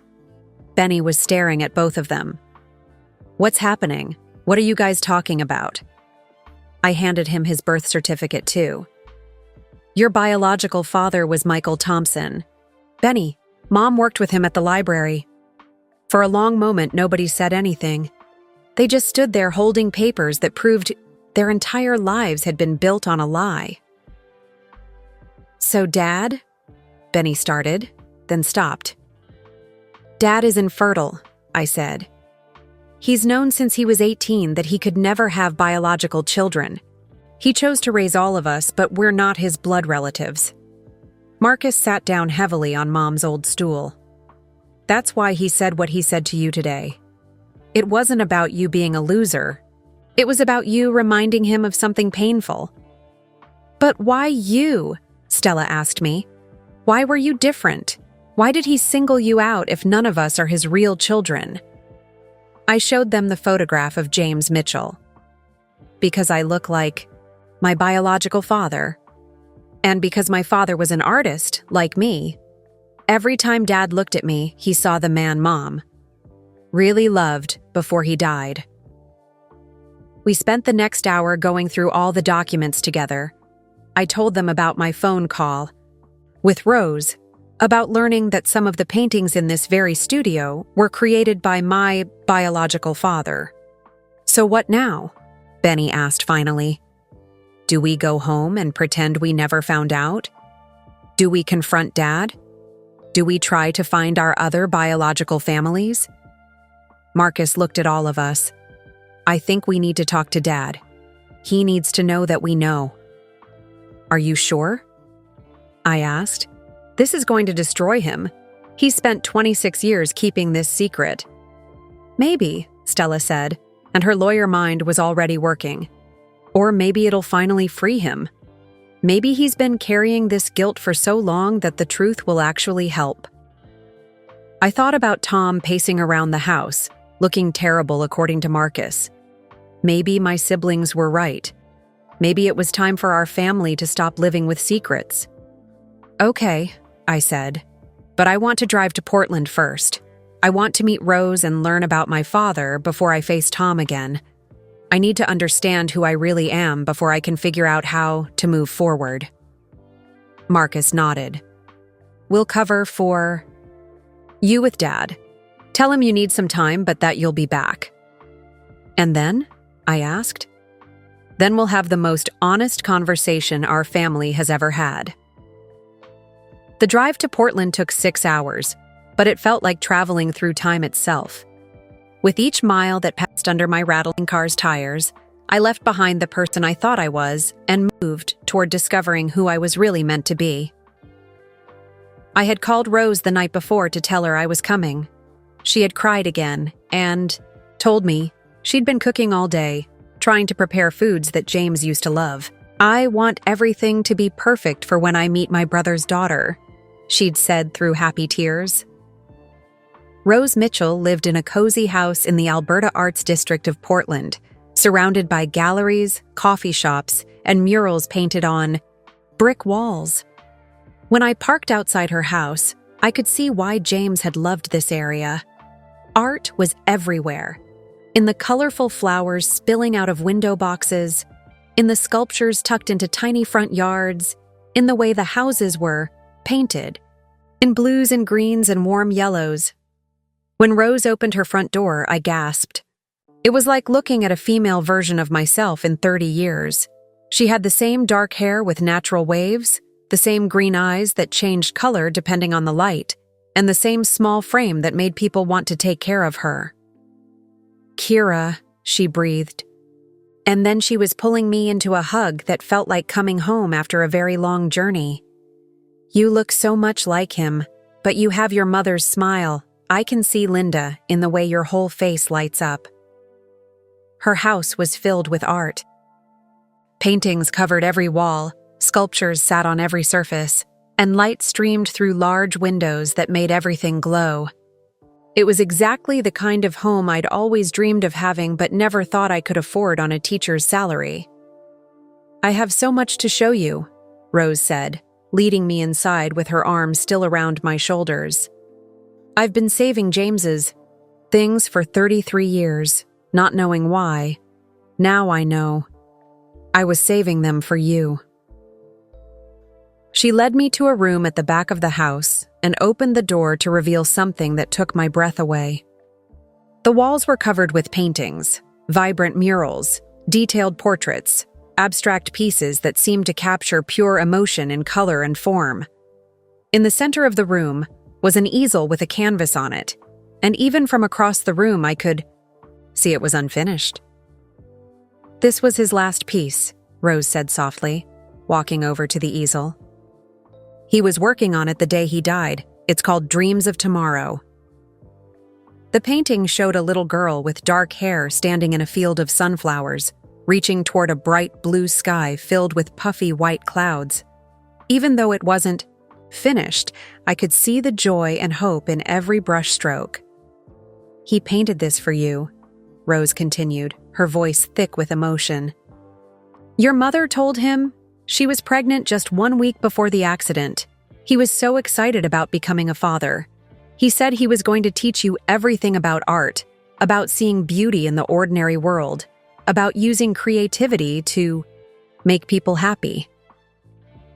Benny was staring at both of them. "What's happening? What are you guys talking about?" I handed him his birth certificate too. "Your biological father was Michael Thompson. Benny, Mom worked with him at the library." For a long moment, nobody said anything. They just stood there holding papers that proved their entire lives had been built on a lie. "So Dad?" Benny started, then stopped. "Dad is infertile," I said. "He's known since he was 18 that he could never have biological children. He chose to raise all of us, but we're not his blood relatives." Marcus sat down heavily on Mom's old stool. "That's why he said what he said to you today. It wasn't about you being a loser. It was about you reminding him of something painful." "But why you?" Stella asked me. "Why were you different? Why did he single you out if none of us are his real children?" I showed them the photograph of James Mitchell. "Because I look like my biological father. And because my father was an artist, like me, every time Dad looked at me, he saw the man Mom really loved before he died." We spent the next hour going through all the documents together. I told them about my phone call with Rose, about learning that some of the paintings in this very studio were created by my biological father. "So what now?" Benny asked finally. "Do we go home and pretend we never found out? Do we confront Dad? Do we try to find our other biological families?" Marcus looked at all of us. "I think we need to talk to Dad. He needs to know that we know." "Are you sure?" I asked. "This is going to destroy him. He spent 26 years keeping this secret." "Maybe, Stella said, and her lawyer mind was already working. Or maybe it'll finally free him. Maybe he's been carrying this guilt for so long that the truth will actually help. I thought about Tom pacing around the house, looking terrible according to Marcus. Maybe my siblings were right. Maybe it was time for our family to stop living with secrets. Okay, I said, but I want to drive to Portland first. I want to meet Rose and learn about my father before I face Tom again. I need to understand who I really am before I can figure out how to move forward. Marcus nodded. We'll cover for you with Dad. Tell him you need some time, but that you'll be back. And then? I asked. Then we'll have the most honest conversation our family has ever had. The drive to Portland took 6 hours, but it felt like traveling through time itself. With each mile that passed under my rattling car's tires, I left behind the person I thought I was and moved toward discovering who I was really meant to be. I had called Rose the night before to tell her I was coming. She had cried again and told me she'd been cooking all day, trying to prepare foods that James used to love. I want everything to be perfect for when I meet my brother's daughter, she'd said through happy tears. Rose Mitchell lived in a cozy house in the Alberta Arts District of Portland, surrounded by galleries, coffee shops, and murals painted on brick walls. When I parked outside her house, I could see why James had loved this area. Art was everywhere. In the colorful flowers spilling out of window boxes, in the sculptures tucked into tiny front yards, in the way the houses were painted, in blues and greens and warm yellows. When Rose opened her front door, I gasped. It was like looking at a female version of myself in 30 years. She had the same dark hair with natural waves, the same green eyes that changed color depending on the light, and the same small frame that made people want to take care of her. Kira, she breathed. And then she was pulling me into a hug that felt like coming home after a very long journey. You look so much like him, but you have your mother's smile. I can see Linda in the way your whole face lights up. Her house was filled with art. Paintings covered every wall, sculptures sat on every surface, and light streamed through large windows that made everything glow. It was exactly the kind of home I'd always dreamed of having but never thought I could afford on a teacher's salary. I have so much to show you, Rose said, leading me inside with her arms still around my shoulders. I've been saving James's things for 33 years, not knowing why. Now I know. I was saving them for you. She led me to a room at the back of the house and opened the door to reveal something that took my breath away. The walls were covered with paintings, vibrant murals, detailed portraits, abstract pieces that seemed to capture pure emotion in color and form. In the center of the room was an easel with a canvas on it, and even from across the room I could see it was unfinished. This was his last piece, Rose said softly, walking over to the easel. He was working on it the day he died. It's called Dreams of Tomorrow. The painting showed a little girl with dark hair standing in a field of sunflowers, reaching toward a bright blue sky filled with puffy white clouds. Even though it wasn't finished, I could see the joy and hope in every brushstroke. He painted this for you, Rose continued, her voice thick with emotion. Your mother told him she was pregnant just 1 week before the accident. He was so excited about becoming a father. He said he was going to teach you everything about art, about seeing beauty in the ordinary world, about using creativity to make people happy.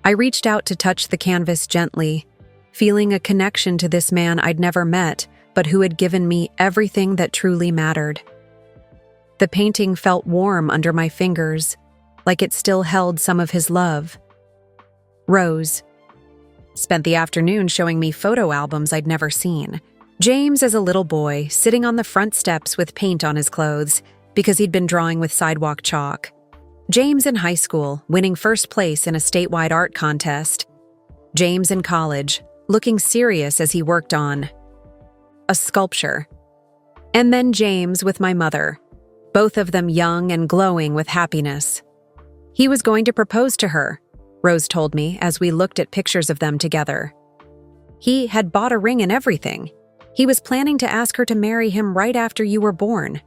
I reached out to touch the canvas gently, feeling a connection to this man I'd never met, but who had given me everything that truly mattered. The painting felt warm under my fingers, like it still held some of his love. Rose spent the afternoon showing me photo albums I'd never seen. James as a little boy, sitting on the front steps with paint on his clothes because he'd been drawing with sidewalk chalk. James in high school, winning first place in a statewide art contest. James in college, looking serious as he worked on a sculpture. And then James with my mother, both of them young and glowing with happiness. He was going to propose to her, Rose told me as we looked at pictures of them together. He had bought a ring and everything. He was planning to ask her to marry him right after you were born.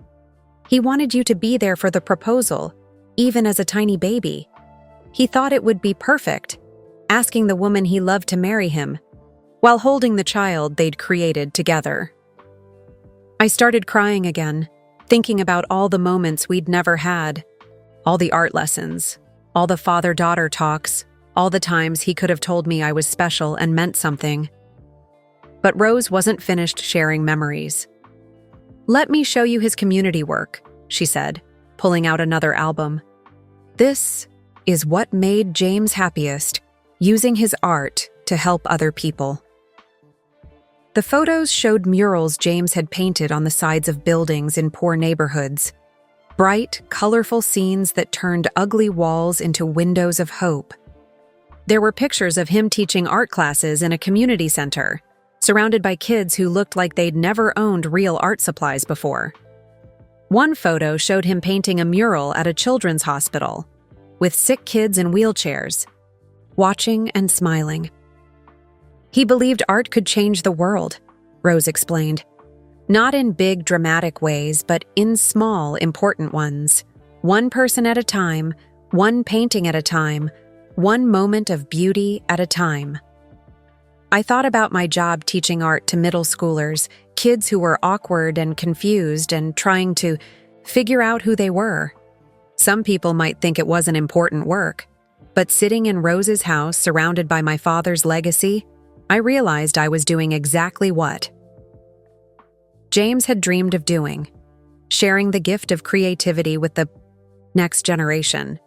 He wanted you to be there for the proposal, even as a tiny baby. He thought it would be perfect, asking the woman he loved to marry him, while holding the child they'd created together. I started crying again, thinking about all the moments we'd never had, all the art lessons, all the father-daughter talks, all the times he could have told me I was special and meant something. But Rose wasn't finished sharing memories. "Let me show you his community work," she said, pulling out another album. "This is what made James happiest, using his art to help other people." The photos showed murals James had painted on the sides of buildings in poor neighborhoods. Bright, colorful scenes that turned ugly walls into windows of hope. There were pictures of him teaching art classes in a community center, surrounded by kids who looked like they'd never owned real art supplies before. One photo showed him painting a mural at a children's hospital, with sick kids in wheelchairs, watching and smiling. He believed art could change the world, Rose explained. Not in big, dramatic ways, but in small, important ones. One person at a time, one painting at a time, one moment of beauty at a time. I thought about my job teaching art to middle schoolers, kids who were awkward and confused and trying to figure out who they were. Some people might think it wasn't important work, but sitting in Rose's house surrounded by my father's legacy, I realized I was doing exactly what James had dreamed of doing, sharing the gift of creativity with the next generation.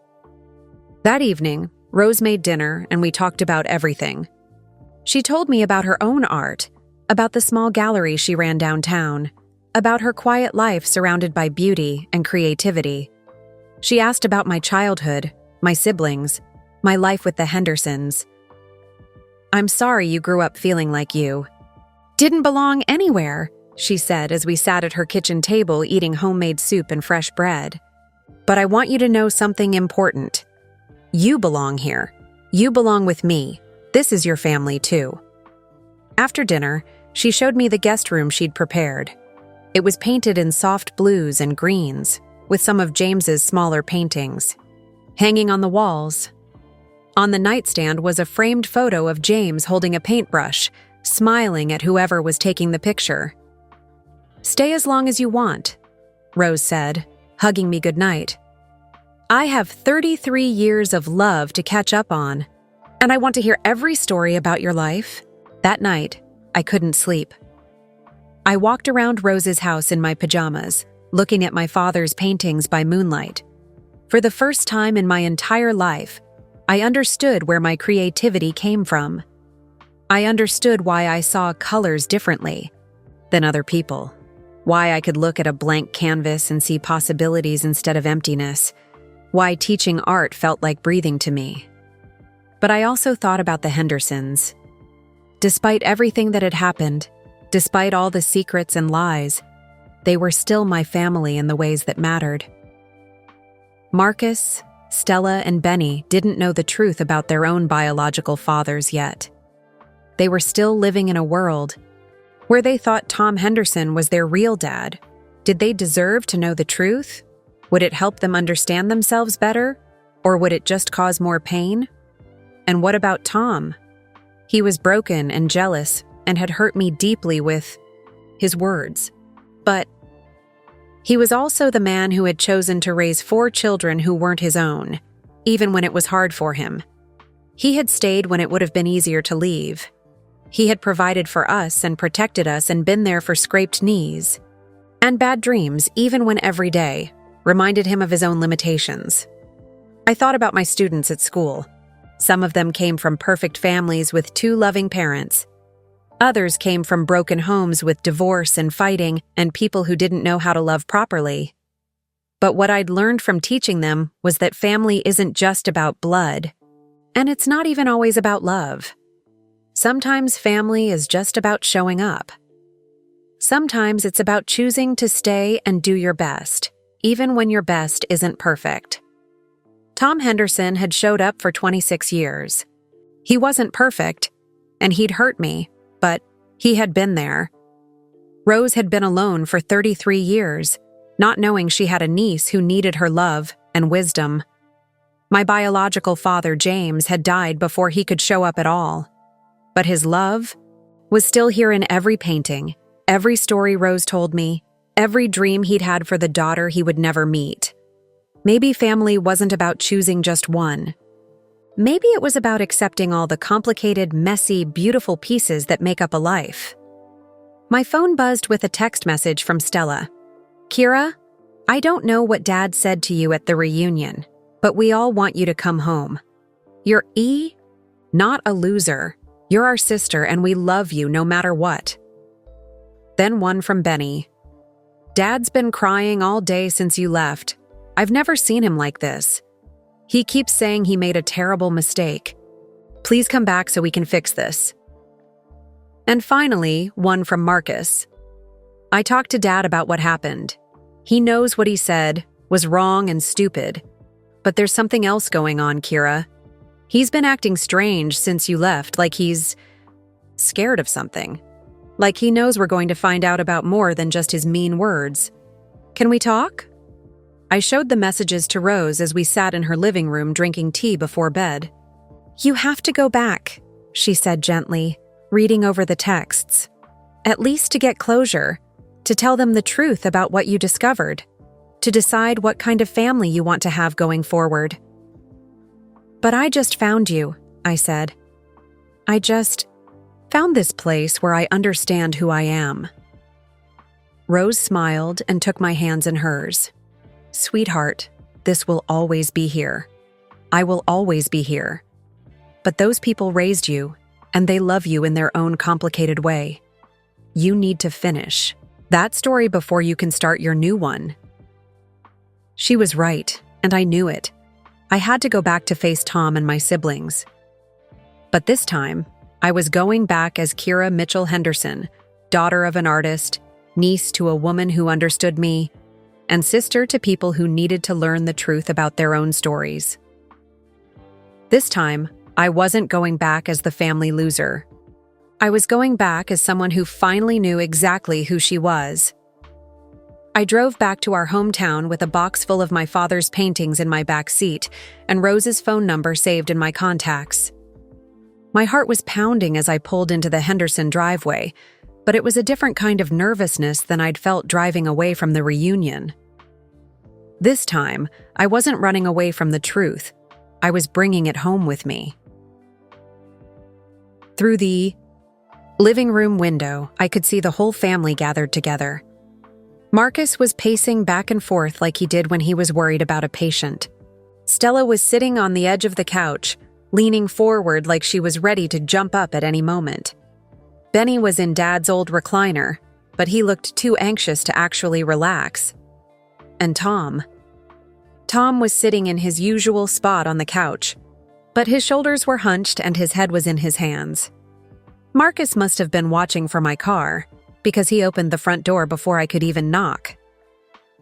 That evening, Rose made dinner and we talked about everything. She told me about her own art, about the small gallery she ran downtown, about her quiet life surrounded by beauty and creativity. She asked about my childhood, my siblings, my life with the Hendersons. "I'm sorry you grew up feeling like you didn't belong anywhere," she said as we sat at her kitchen table eating homemade soup and fresh bread. "But I want you to know something important. You belong here. You belong with me. This is your family, too." After dinner, she showed me the guest room she'd prepared. It was painted in soft blues and greens, with some of James's smaller paintings. Hanging on the walls, on the nightstand was a framed photo of James holding a paintbrush, smiling at whoever was taking the picture. "Stay as long as you want," Rose said, hugging me goodnight. "I have 33 years of love to catch up on, and I want to hear every story about your life." That night, I couldn't sleep. I walked around Rose's house in my pajamas, looking at my father's paintings by moonlight. For the first time in my entire life, I understood where my creativity came from. I understood why I saw colors differently than other people, why I could look at a blank canvas and see possibilities instead of emptiness, why teaching art felt like breathing to me. But I also thought about the Hendersons. Despite everything that had happened, despite all the secrets and lies, they were still my family in the ways that mattered. Marcus, Stella, and Benny didn't know the truth about their own biological fathers yet. They were still living in a world where they thought Tom Henderson was their real dad. Did they deserve to know the truth? Would it help them understand themselves better? Or would it just cause more pain? And what about Tom? He was broken and jealous and had hurt me deeply with his words. But he was also the man who had chosen to raise 4 children who weren't his own, even when it was hard for him. He had stayed when it would have been easier to leave. He had provided for us and protected us and been there for scraped knees and bad dreams, even when every day reminded him of his own limitations. I thought about my students at school. Some of them came from perfect families with 2 loving parents. Others came from broken homes with divorce and fighting and people who didn't know how to love properly. But what I'd learned from teaching them was that family isn't just about blood, and it's not even always about love. Sometimes family is just about showing up. Sometimes it's about choosing to stay and do your best, even when your best isn't perfect. Tom Henderson had showed up for 26 years. He wasn't perfect, and he'd hurt me, but he had been there. Rose had been alone for 33 years, not knowing she had a niece who needed her love and wisdom. My biological father, James, had died before he could show up at all. But his love was still here in every painting, every story Rose told me, every dream he'd had for the daughter he would never meet. Maybe family wasn't about choosing just one. Maybe it was about accepting all the complicated, messy, beautiful pieces that make up a life. My phone buzzed with a text message from Stella. "Kira, I don't know what Dad said to you at the reunion, but we all want you to come home. You're not a loser. You're our sister and we love you no matter what." Then one from Benny. "Dad's been crying all day since you left. I've never seen him like this. He keeps saying he made a terrible mistake. Please come back so we can fix this." And finally, one from Marcus. "I talked to Dad about what happened. He knows what he said was wrong and stupid. But there's something else going on, Kira. He's been acting strange since you left, like he's scared of something. Like he knows we're going to find out about more than just his mean words. Can we talk?" I showed the messages to Rose as we sat in her living room drinking tea before bed. "You have to go back," she said gently, reading over the texts. "At least to get closure, to tell them the truth about what you discovered, to decide what kind of family you want to have going forward." "But I just found you," I said. "I just found this place where I understand who I am." Rose smiled and took my hands in hers. "Sweetheart, this will always be here. I will always be here. But those people raised you, and they love you in their own complicated way. You need to finish that story before you can start your new one." She was right, and I knew it. I had to go back to face Tom and my siblings. But this time, I was going back as Kira Mitchell Henderson, daughter of an artist, niece to a woman who understood me, and sister to people who needed to learn the truth about their own stories. This time, I wasn't going back as the family loser. I was going back as someone who finally knew exactly who she was. I drove back to our hometown with a box full of my father's paintings in my back seat and Rose's phone number saved in my contacts. My heart was pounding as I pulled into the Henderson driveway, but it was a different kind of nervousness than I'd felt driving away from the reunion. This time, I wasn't running away from the truth. I was bringing it home with me. Through the living room window, I could see the whole family gathered together. Marcus was pacing back and forth like he did when he was worried about a patient. Stella was sitting on the edge of the couch, leaning forward like she was ready to jump up at any moment. Benny was in Dad's old recliner, but he looked too anxious to actually relax. And Tom was sitting in his usual spot on the couch, but his shoulders were hunched and his head was in his hands. Marcus must have been watching for my car, because he opened the front door before I could even knock.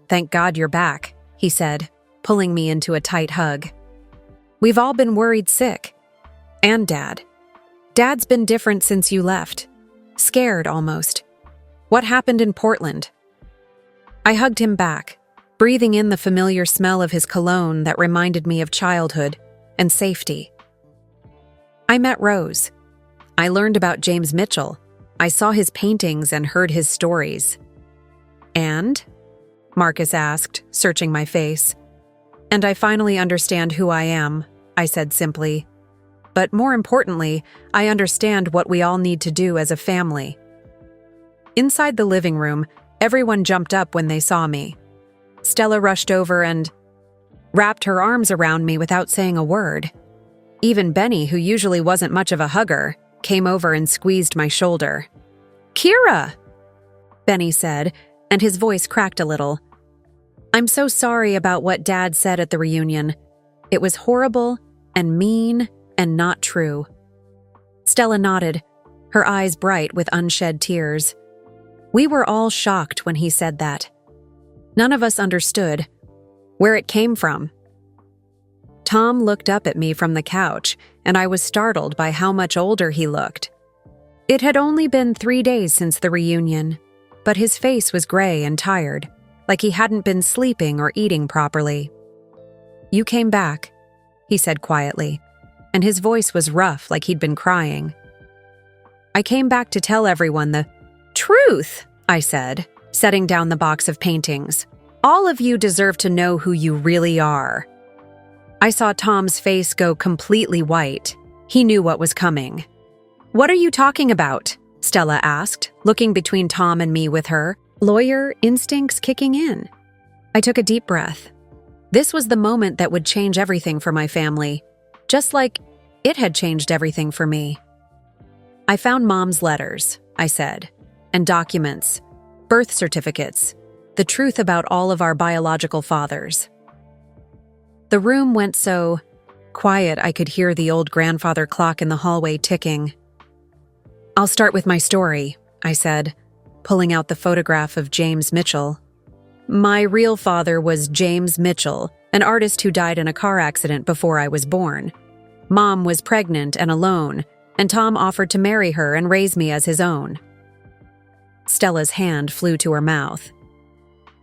"Thank God you're back," he said, pulling me into a tight hug. "We've all been worried sick. And Dad. Dad's been different since you left. Scared, almost. What happened in Portland?" I hugged him back, breathing in the familiar smell of his cologne that reminded me of childhood and safety. "I met Rose. I learned about James Mitchell. I saw his paintings and heard his stories." "And?" Marcus asked, searching my face. "And I finally understand who I am," I said simply. "But more importantly, I understand what we all need to do as a family." Inside the living room, everyone jumped up when they saw me. Stella rushed over and wrapped her arms around me without saying a word. Even Benny, who usually wasn't much of a hugger, came over and squeezed my shoulder. "Kira!" Benny said, and his voice cracked a little. "I'm so sorry about what Dad said at the reunion. It was horrible and mean and not true." Stella nodded, her eyes bright with unshed tears. We were all shocked when he said that. None of us understood where it came from. Tom looked up at me from the couch, and I was startled by how much older he looked. It had only been 3 days since the reunion, but his face was gray and tired, like he hadn't been sleeping or eating properly. "You came back," he said quietly, and his voice was rough, like he'd been crying. "I came back to tell everyone the truth," I said, setting down the box of paintings. "All of you deserve to know who you really are." I saw Tom's face go completely white. He knew what was coming. "What are you talking about?" Stella asked, looking between Tom and me with her lawyer instincts kicking in. I took a deep breath. This was the moment that would change everything for my family, just like it had changed everything for me. "I found Mom's letters," I said, "and documents, birth certificates, the truth about all of our biological fathers." The room went so quiet I could hear the old grandfather clock in the hallway ticking. "I'll start with my story," I said, pulling out the photograph of James Mitchell. My real father was James Mitchell, an artist who died in a car accident before I was born. Mom was pregnant and alone, and Tom offered to marry her and raise me as his own. Stella's hand flew to her mouth.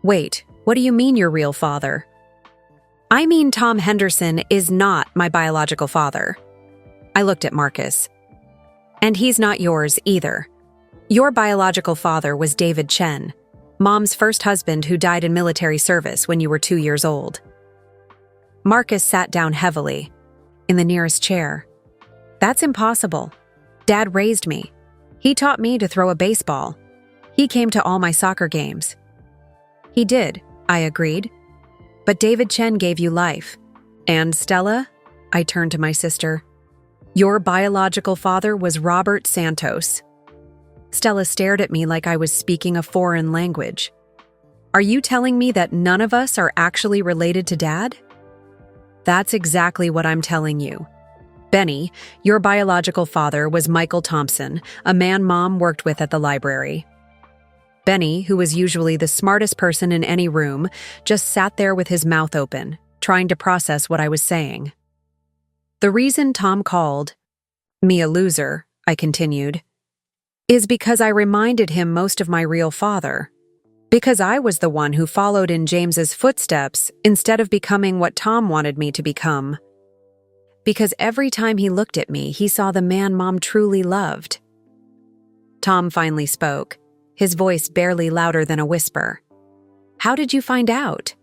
"Wait, what do you mean your real father?" "I mean Tom Henderson is not my biological father." I looked at Marcus. "And he's not yours either. Your biological father was David Chen, Mom's first husband who died in military service when you were 2 years old." Marcus sat down heavily, in the nearest chair. "That's impossible. Dad raised me. He taught me to throw a baseball. He came to all my soccer games." "He did," I agreed. "But David Chen gave you life. And Stella," I turned to my sister, "your biological father was Robert Santos." Stella stared at me like I was speaking a foreign language. "Are you telling me that none of us are actually related to Dad?" "That's exactly what I'm telling you. Benny, your biological father was Michael Thompson, a man Mom worked with at the library." Benny, who was usually the smartest person in any room, just sat there with his mouth open, trying to process what I was saying. "The reason Tom called me a loser," I continued, "is because I reminded him most of my real father. Because I was the one who followed in James's footsteps instead of becoming what Tom wanted me to become. Because every time he looked at me, he saw the man Mom truly loved." Tom finally spoke, his voice barely louder than a whisper. "How did you find out?"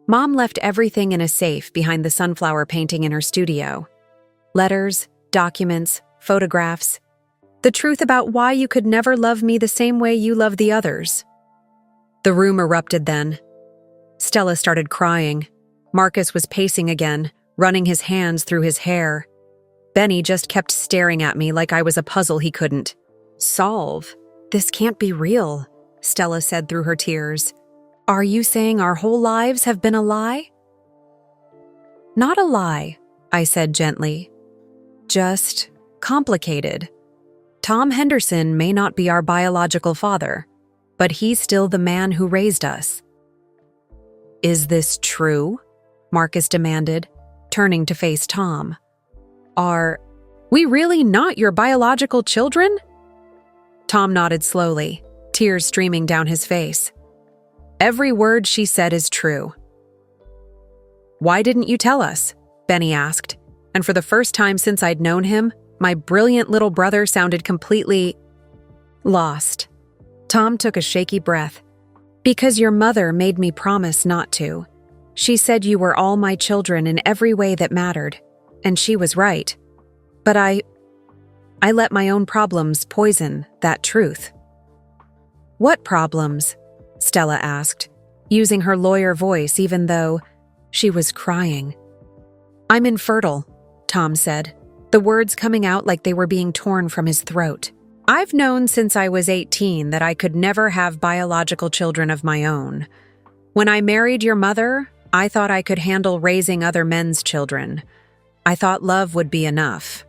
"Mom left everything in a safe behind the sunflower painting in her studio. Letters, documents, photographs. The truth about why you could never love me the same way you love the others." The room erupted then. Stella started crying. Marcus was pacing again, running his hands through his hair. Benny just kept staring at me like I was a puzzle he couldn't solve. "This can't be real," Stella said through her tears. "Are you saying our whole lives have been a lie?" "Not a lie," I said gently. "Just complicated. Tom Henderson may not be our biological father, but he's still the man who raised us." "Is this true?" Marcus demanded, turning to face Tom. "Are we really not your biological children?" Tom nodded slowly, tears streaming down his face. "Every word she said is true." "Why didn't you tell us?" Benny asked, and for the first time since I'd known him, my brilliant little brother sounded completely lost. Tom took a shaky breath. "Because your mother made me promise not to. She said you were all my children in every way that mattered, and she was right. But I let my own problems poison that truth." "What problems?" Stella asked, using her lawyer voice even though she was crying. "I'm infertile," Tom said, the words coming out like they were being torn from his throat. "I've known since I was 18 that I could never have biological children of my own. When I married your mother, I thought I could handle raising other men's children. I thought love would be enough."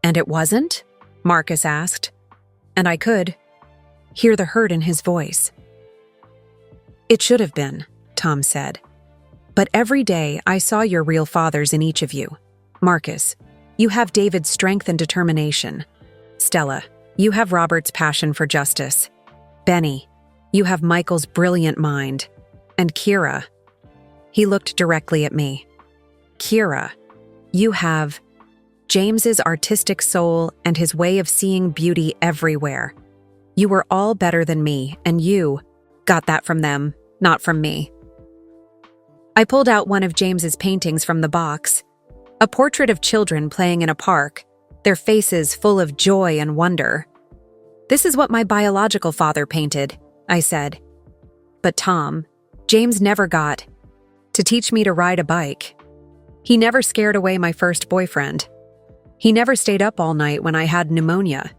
"And it wasn't?" Marcus asked. "And I could." hear the hurt in his voice. "It should have been," Tom said. "But every day I saw your real fathers in each of you. Marcus, you have David's strength and determination. Stella, you have Robert's passion for justice. Benny, you have Michael's brilliant mind. And Kira," he looked directly at me. "Kira, you have James's artistic soul and his way of seeing beauty everywhere. You were all better than me, and you got that from them, not from me." I pulled out one of James's paintings from the box, a portrait of children playing in a park, their faces full of joy and wonder. "This is what my biological father painted," I said. "But Tom, James never got to teach me to ride a bike. He never scared away my first boyfriend. He never stayed up all night when I had pneumonia.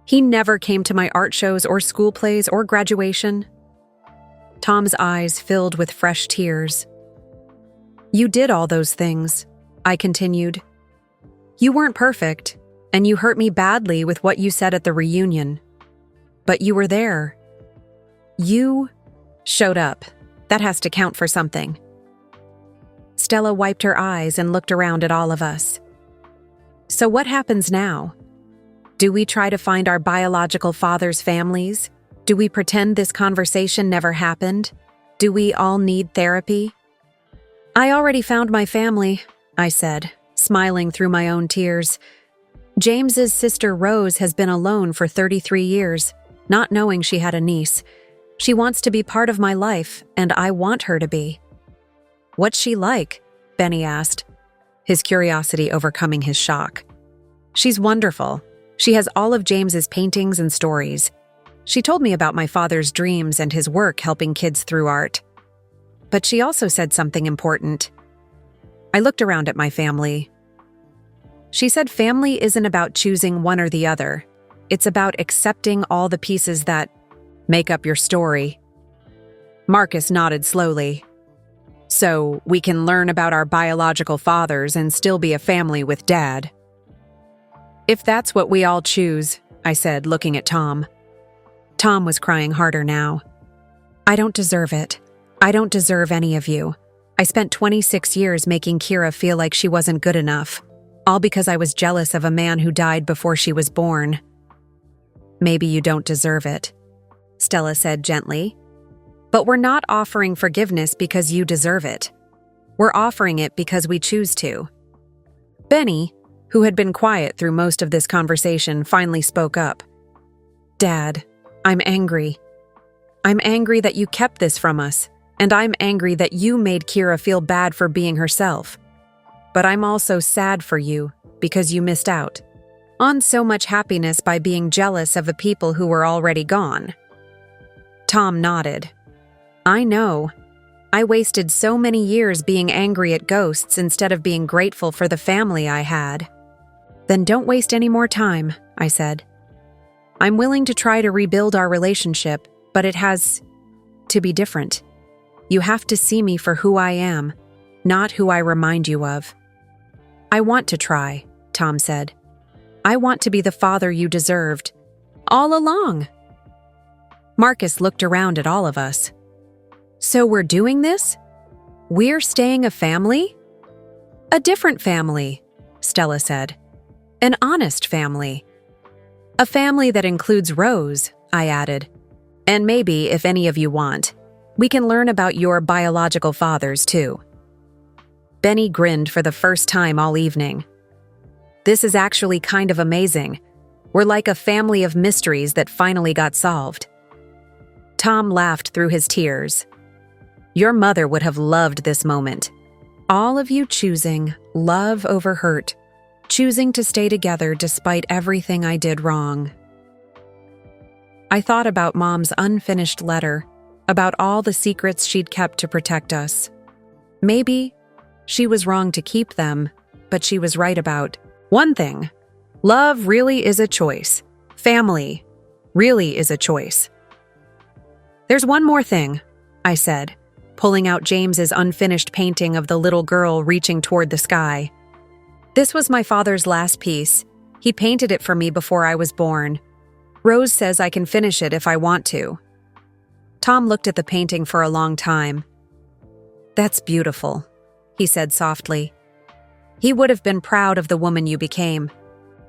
He never came to my art shows or school plays or graduation." Tom's eyes filled with fresh tears. "You did all those things," I continued. "You weren't perfect, and you hurt me badly with what you said at the reunion. But you were there. You showed up. That has to count for something." Stella wiped her eyes and looked around at all of us. "So what happens now? Do we try to find our biological father's families? Do we pretend this conversation never happened? Do we all need therapy?" "I already found my family," I said, smiling through my own tears. "James's sister Rose has been alone for 33 years, not knowing she had a niece. She wants to be part of my life, and I want her to be." "What's she like?" Benny asked, his curiosity overcoming his shock. "She's wonderful. She has all of James's paintings and stories. She told me about my father's dreams and his work helping kids through art. But she also said something important." I looked around at my family. "She said family isn't about choosing one or the other. It's about accepting all the pieces that make up your story." Marcus nodded slowly. "So we can learn about our biological fathers and still be a family with Dad." "If that's what we all choose," I said, looking at Tom. Tom was crying harder now. "I don't deserve it. I don't deserve any of you. I spent 26 years making Kira feel like she wasn't good enough, all because I was jealous of a man who died before she was born." "Maybe you don't deserve it," Stella said gently. "But we're not offering forgiveness because you deserve it. We're offering it because we choose to." Benny, who had been quiet through most of this conversation, finally spoke up. "Dad, I'm angry. I'm angry that you kept this from us, and I'm angry that you made Kira feel bad for being herself. But I'm also sad for you because you missed out on so much happiness by being jealous of the people who were already gone." Tom nodded. "I know. I wasted so many years being angry at ghosts instead of being grateful for the family I had." "Then don't waste any more time," I said. "I'm willing to try to rebuild our relationship, but it has to be different. You have to see me for who I am, not who I remind you of." "I want to try," Tom said. "I want to be the father you deserved all along." Marcus looked around at all of us. "So we're doing this? We're staying a family?" "A different family," Stella said. "An honest family. A family that includes Rose," I added. "And maybe, if any of you want, we can learn about your biological fathers, too." Benny grinned for the first time all evening. "This is actually kind of amazing. We're like a family of mysteries that finally got solved." Tom laughed through his tears. "Your mother would have loved this moment. All of you choosing love over hurt, choosing to stay together despite everything I did wrong." I thought about Mom's unfinished letter, about all the secrets she'd kept to protect us. Maybe she was wrong to keep them, but she was right about one thing. Love really is a choice. Family really is a choice. "There's one more thing," I said, pulling out James's unfinished painting of the little girl reaching toward the sky. This was my father's last piece. He painted it for me before I was born. Rose says I can finish it if I want to. Tom looked at the painting for a long time. That's beautiful, he said softly. He would have been proud of the woman you became.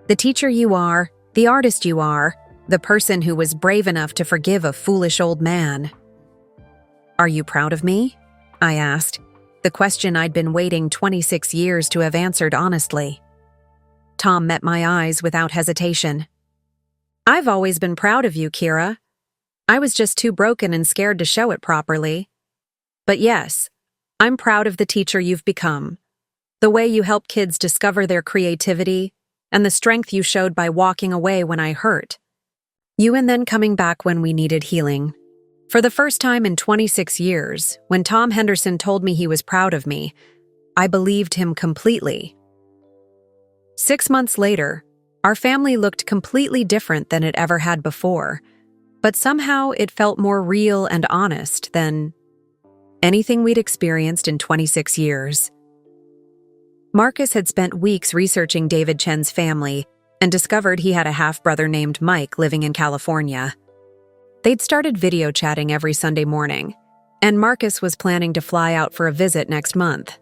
The teacher you are, the artist you are, the person who was brave enough to forgive a foolish old man. Are you proud of me? I asked, the question I'd been waiting 26 years to have answered honestly. Tom met my eyes without hesitation. I've always been proud of you, Kira. I was just too broken and scared to show it properly. But yes, I'm proud of the teacher you've become. The way you help kids discover their creativity, and the strength you showed by walking away when I hurt. You and then coming back when we needed healing. For the first time in 26 years, when Tom Henderson told me he was proud of me, I believed him completely. 6 months later, our family looked completely different than it ever had before, but somehow it felt more real and honest than anything we'd experienced in 26 years. Marcus had spent weeks researching David Chen's family and discovered he had a half-brother named Mike living in California. They'd started video chatting every Sunday morning, and Marcus was planning to fly out for a visit next month.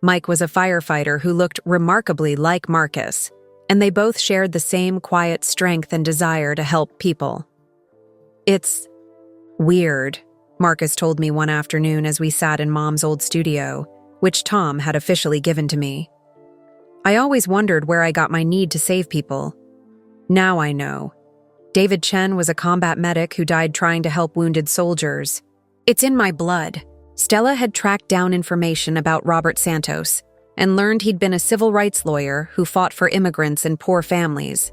Mike was a firefighter who looked remarkably like Marcus, and they both shared the same quiet strength and desire to help people. It's weird, Marcus told me one afternoon as we sat in Mom's old studio, which Tom had officially given to me. I always wondered where I got my need to save people. Now I know. David Chen was a combat medic who died trying to help wounded soldiers. It's in my blood. Stella had tracked down information about Robert Santos and learned he'd been a civil rights lawyer who fought for immigrants and poor families.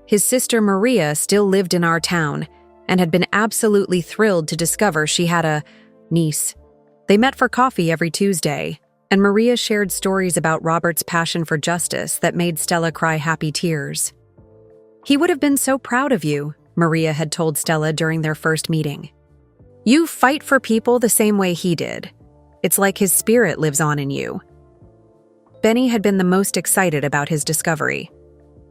His sister Maria still lived in our town and had been absolutely thrilled to discover she had a niece. They met for coffee every Tuesday, and Maria shared stories about Robert's passion for justice that made Stella cry happy tears. He would have been so proud of you, Maria had told Stella during their first meeting. You fight for people the same way he did. It's like his spirit lives on in you. Benny had been the most excited about his discovery.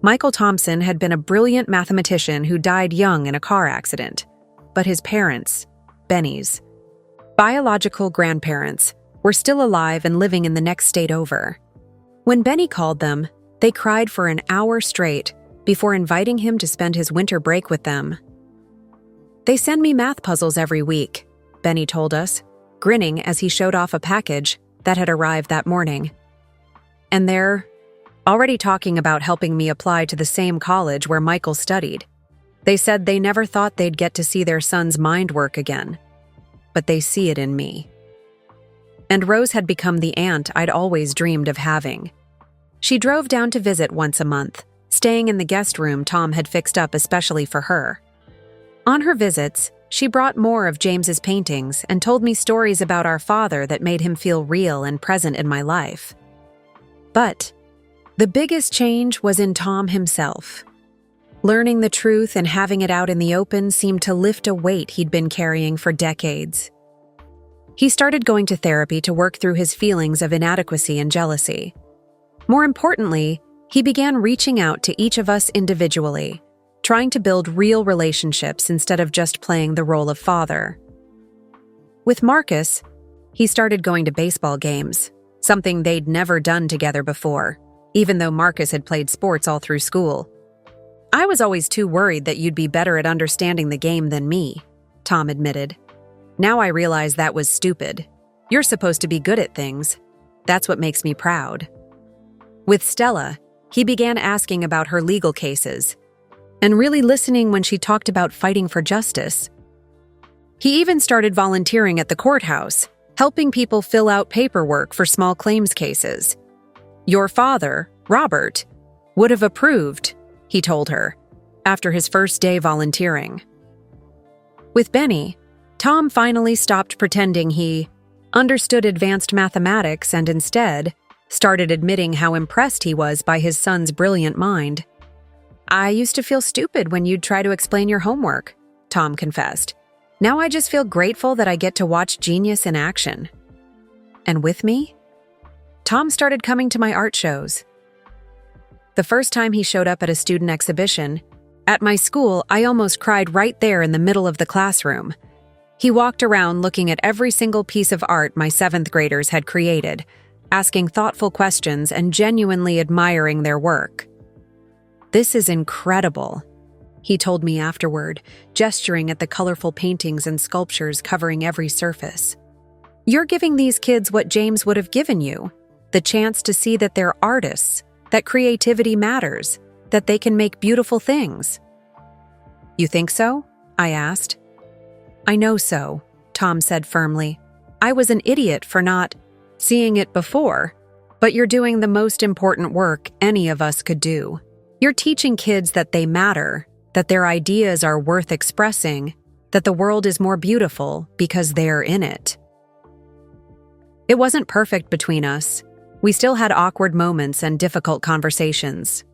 Michael Thompson had been a brilliant mathematician who died young in a car accident. But his parents, Benny's biological grandparents, were still alive and living in the next state over. When Benny called them, they cried for an hour straight before inviting him to spend his winter break with them. They send me math puzzles every week, Benny told us, grinning as he showed off a package that had arrived that morning. And they're already talking about helping me apply to the same college where Michael studied. They said they never thought they'd get to see their son's mind work again, but they see it in me. And Rose had become the aunt I'd always dreamed of having. She drove down to visit once a month, staying in the guest room Tom had fixed up especially for her. On her visits, she brought more of James's paintings and told me stories about our father that made him feel real and present in my life. But the biggest change was in Tom himself. Learning the truth and having it out in the open seemed to lift a weight he'd been carrying for decades. He started going to therapy to work through his feelings of inadequacy and jealousy. More importantly, he began reaching out to each of us individually, trying to build real relationships instead of just playing the role of father. With Marcus, he started going to baseball games, something they'd never done together before, even though Marcus had played sports all through school. I was always too worried that you'd be better at understanding the game than me, Tom admitted. Now I realize that was stupid. You're supposed to be good at things. That's what makes me proud. With Stella, he began asking about her legal cases and really listening when she talked about fighting for justice. He even started volunteering at the courthouse, helping people fill out paperwork for small claims cases. Your father, Robert, would have approved, he told her, after his first day volunteering. With Benny, Tom finally stopped pretending he understood advanced mathematics and instead started admitting how impressed he was by his son's brilliant mind. I used to feel stupid when you'd try to explain your homework, Tom confessed. Now I just feel grateful that I get to watch genius in action. And with me, Tom started coming to my art shows. The first time he showed up at a student exhibition, At my school, I almost cried right there in the middle of the classroom. He walked around looking at every single piece of art my 7th graders had created, asking thoughtful questions and genuinely admiring their work. "This is incredible," he told me afterward, gesturing at the colorful paintings and sculptures covering every surface. "You're giving these kids what James would have given you, the chance to see that they're artists, that creativity matters, that they can make beautiful things." "You think so?" I asked. "I know so," Tom said firmly. "I was an idiot for not seeing it before, but you're doing the most important work any of us could do. You're teaching kids that they matter, that their ideas are worth expressing, that the world is more beautiful because they're in it." It wasn't perfect between us. We still had awkward moments and difficult conversations.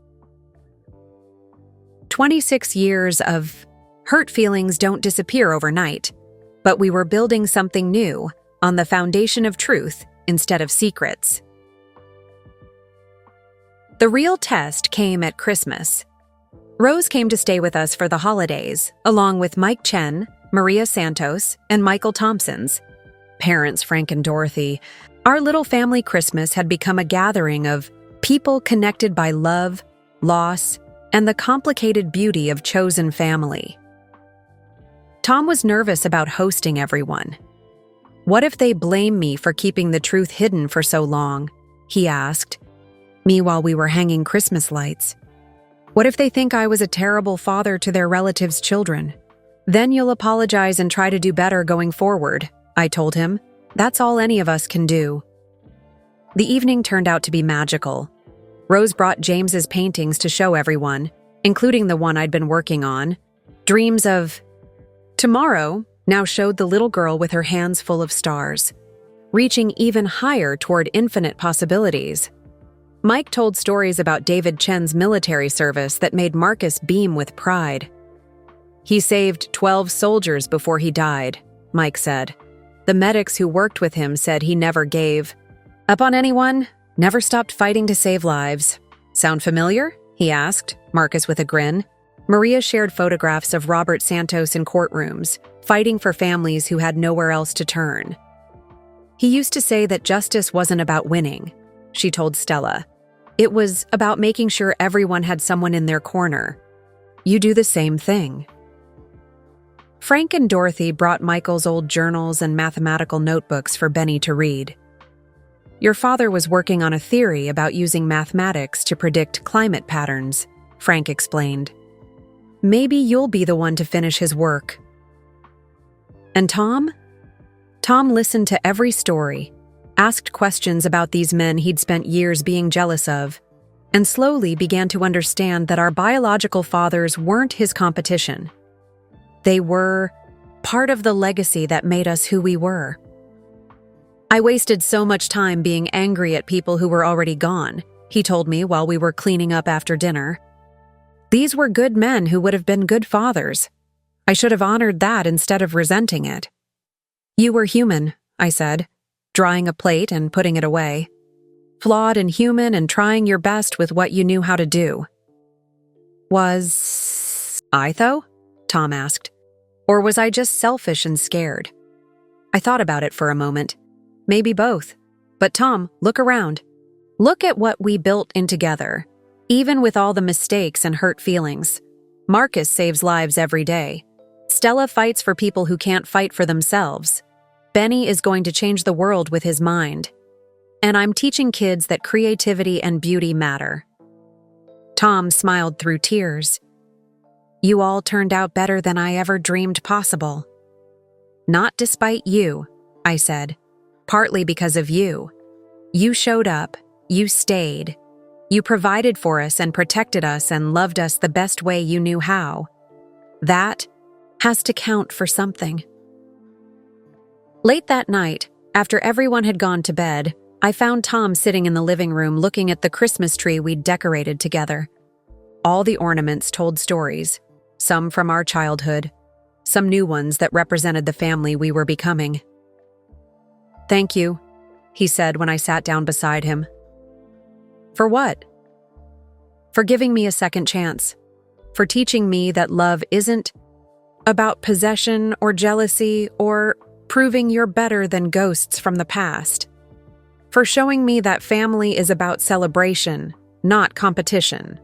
26 years of hurt feelings don't disappear overnight, but we were building something new on the foundation of truth instead of secrets. The real test came at Christmas. Rose came to stay with us for the holidays, along with Mike Chen, Maria Santos, and Michael Thompson's parents, Frank and Dorothy. Our little family Christmas had become a gathering of people connected by love, loss, and the complicated beauty of chosen family. Tom was nervous about hosting everyone. "What if they blame me for keeping the truth hidden for so long?" he asked me while we were hanging Christmas lights. "What if they think I was a terrible father to their relatives' children? Then you'll apologize and try to do better going forward," I told him. "That's all any of us can do." The evening turned out to be magical. Rose brought James's paintings to show everyone, including the one I'd been working on. Dreams of Tomorrow now showed the little girl with her hands full of stars, reaching even higher toward infinite possibilities. Mike told stories about David Chen's military service that made Marcus beam with pride. "He saved 12 soldiers before he died," Mike said. "The medics who worked with him said he never gave up on anyone, never stopped fighting to save lives." "Sound familiar?" he asked, Marcus with a grin. Maria shared photographs of Robert Santos in courtrooms, fighting for families who had nowhere else to turn. "He used to say that justice wasn't about winning," she told Stella. "It was about making sure everyone had someone in their corner. You do the same thing." Frank and Dorothy brought Michael's old journals and mathematical notebooks for Benny to read. "Your father was working on a theory about using mathematics to predict climate patterns," Frank explained. "Maybe you'll be the one to finish his work." And Tom? Tom listened to every story, asked questions about these men he'd spent years being jealous of, and slowly began to understand that our biological fathers weren't his competition. They were part of the legacy that made us who we were. "I wasted so much time being angry at people who were already gone," he told me while we were cleaning up after dinner. "These were good men who would have been good fathers. I should have honored that instead of resenting it." "You were human," I said, drying a plate and putting it away. "Flawed and human and trying your best with what you knew how to do." "Was I, though?" Tom asked. "Or was I just selfish and scared?" I thought about it for a moment. Maybe both. But Tom, look around. Look at what we built in together. Even with all the mistakes and hurt feelings. Marcus saves lives every day. Stella fights for people who can't fight for themselves. Benny is going to change the world with his mind. And I'm teaching kids that creativity and beauty matter. Tom smiled through tears. "You all turned out better than I ever dreamed possible." "Not despite you," I said. "Partly because of you. You showed up, you stayed. You provided for us and protected us and loved us the best way you knew how. That has to count for something." Late that night, after everyone had gone to bed, I found Tom sitting in the living room looking at the Christmas tree we'd decorated together. All the ornaments told stories, some from our childhood, some new ones that represented the family we were becoming. "Thank you," he said when I sat down beside him. "For what?" "For giving me a second chance. for teaching me that love isn't about possession or jealousy or proving you're better than ghosts from the past, for showing me that family is about celebration, not competition.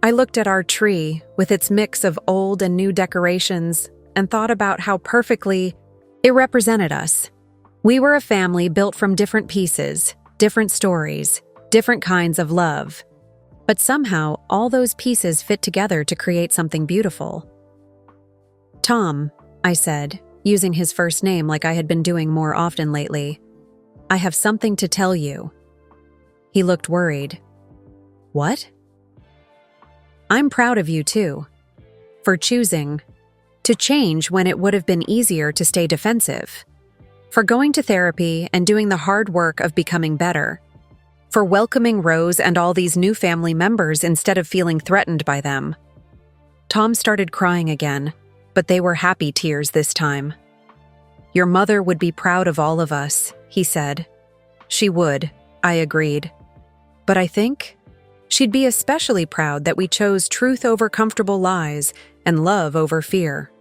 I looked at our tree with its mix of old and new decorations and thought about how perfectly it represented us. We were a family built from different pieces, different stories, different kinds of love. But somehow, all those pieces fit together to create something beautiful. Tom, I said, using his first name like I had been doing more often lately. I have something to tell you. He looked worried. What? I'm proud of you too, for choosing to change when it would have been easier to stay defensive, for going to therapy and doing the hard work of becoming better, for welcoming Rose and all these new family members instead of feeling threatened by them. Tom started crying again, but they were happy tears this time. Your mother would be proud of all of us, he said. She would, I agreed. But I think she'd be especially proud that we chose truth over comfortable lies and love over fear.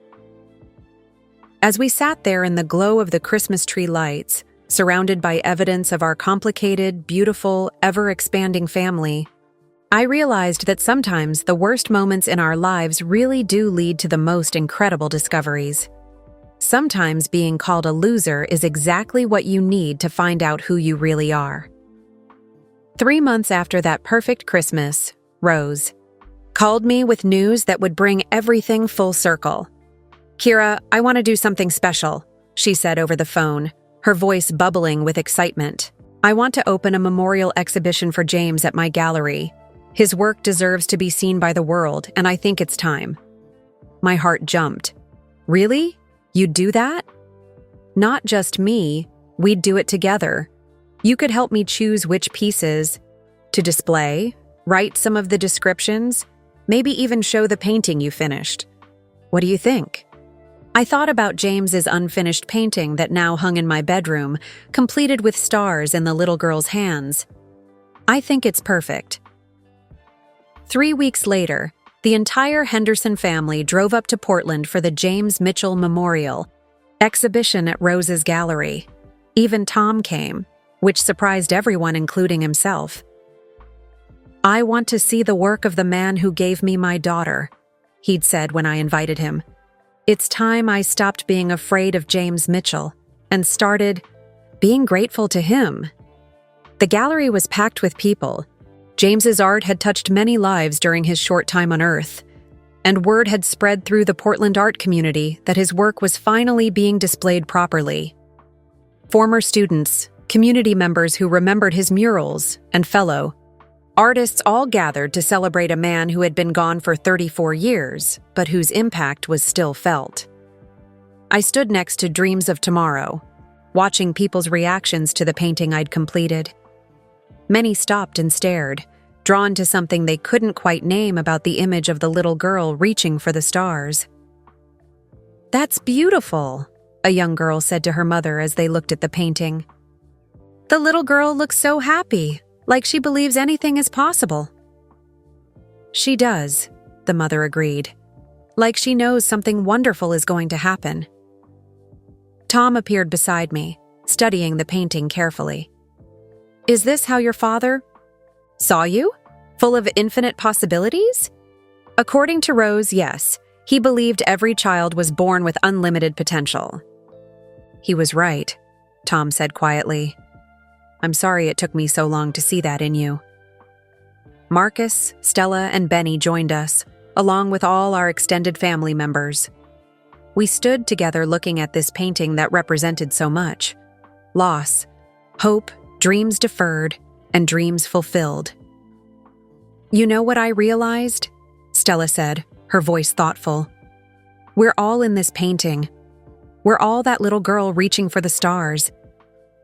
As we sat there in the glow of the Christmas tree lights, surrounded by evidence of our complicated, beautiful, ever-expanding family, I realized that sometimes the worst moments in our lives really do lead to the most incredible discoveries. Sometimes being called a loser is exactly what you need to find out who you really are. 3 months after that perfect Christmas, Rose called me with news that would bring everything full circle. "Kira, I want to do something special," she said over the phone, her voice bubbling with excitement. "I want to open a memorial exhibition for James at my gallery. His work deserves to be seen by the world, and I think it's time." My heart jumped. Really? You'd do that? Not just me, we'd do it together. You could help me choose which pieces to display, write some of the descriptions, maybe even show the painting you finished. What do you think? I thought about James's unfinished painting that now hung in my bedroom, completed with stars in the little girl's hands. I think it's perfect. 3 weeks later, the entire Henderson family drove up to Portland for the James Mitchell Memorial exhibition at Rose's gallery. Even Tom came, which surprised everyone, including himself. "I want to see the work of the man who gave me my daughter," he'd said when I invited him. "It's time I stopped being afraid of James Mitchell and started being grateful to him." The gallery was packed with people. James's art had touched many lives during his short time on Earth, and word had spread through the Portland art community that his work was finally being displayed properly. Former students, community members who remembered his murals, and fellow artists all gathered to celebrate a man who had been gone for 34 years, but whose impact was still felt. I stood next to Dreams of Tomorrow, watching people's reactions to the painting I'd completed. Many stopped and stared, drawn to something they couldn't quite name about the image of the little girl reaching for the stars. "That's beautiful," a young girl said to her mother as they looked at the painting. "The little girl looks so happy, like she believes anything is possible." "She does," the mother agreed, "like she knows something wonderful is going to happen." Tom appeared beside me, studying the painting carefully. "Is this how your father saw you? Full of infinite possibilities?" According to Rose, yes. He believed every child was born with unlimited potential. "He was right," Tom said quietly. "I'm sorry it took me so long to see that in you." Marcus, Stella, and Benny joined us, along with all our extended family members. We stood together looking at this painting that represented so much: loss, hope, dreams deferred, and dreams fulfilled. "You know what I realized?" Stella said, her voice thoughtful. "We're all in this painting. We're all that little girl reaching for the stars.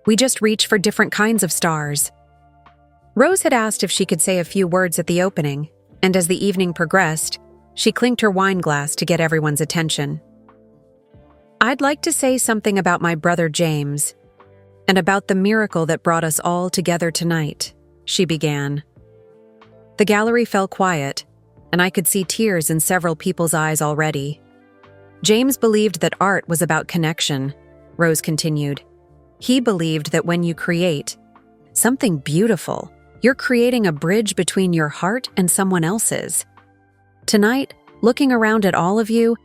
We just reach for different kinds of stars." Rose had asked if she could say a few words at the opening, and as the evening progressed, she clinked her wine glass to get everyone's attention. "I'd like to say something about my brother James, and about the miracle that brought us all together tonight," she began. The gallery fell quiet, and I could see tears in several people's eyes already. James believed that art was about connection, Rose continued. He believed that when you create something beautiful, you're creating a bridge between your heart and someone else's. Tonight, looking around at all of you,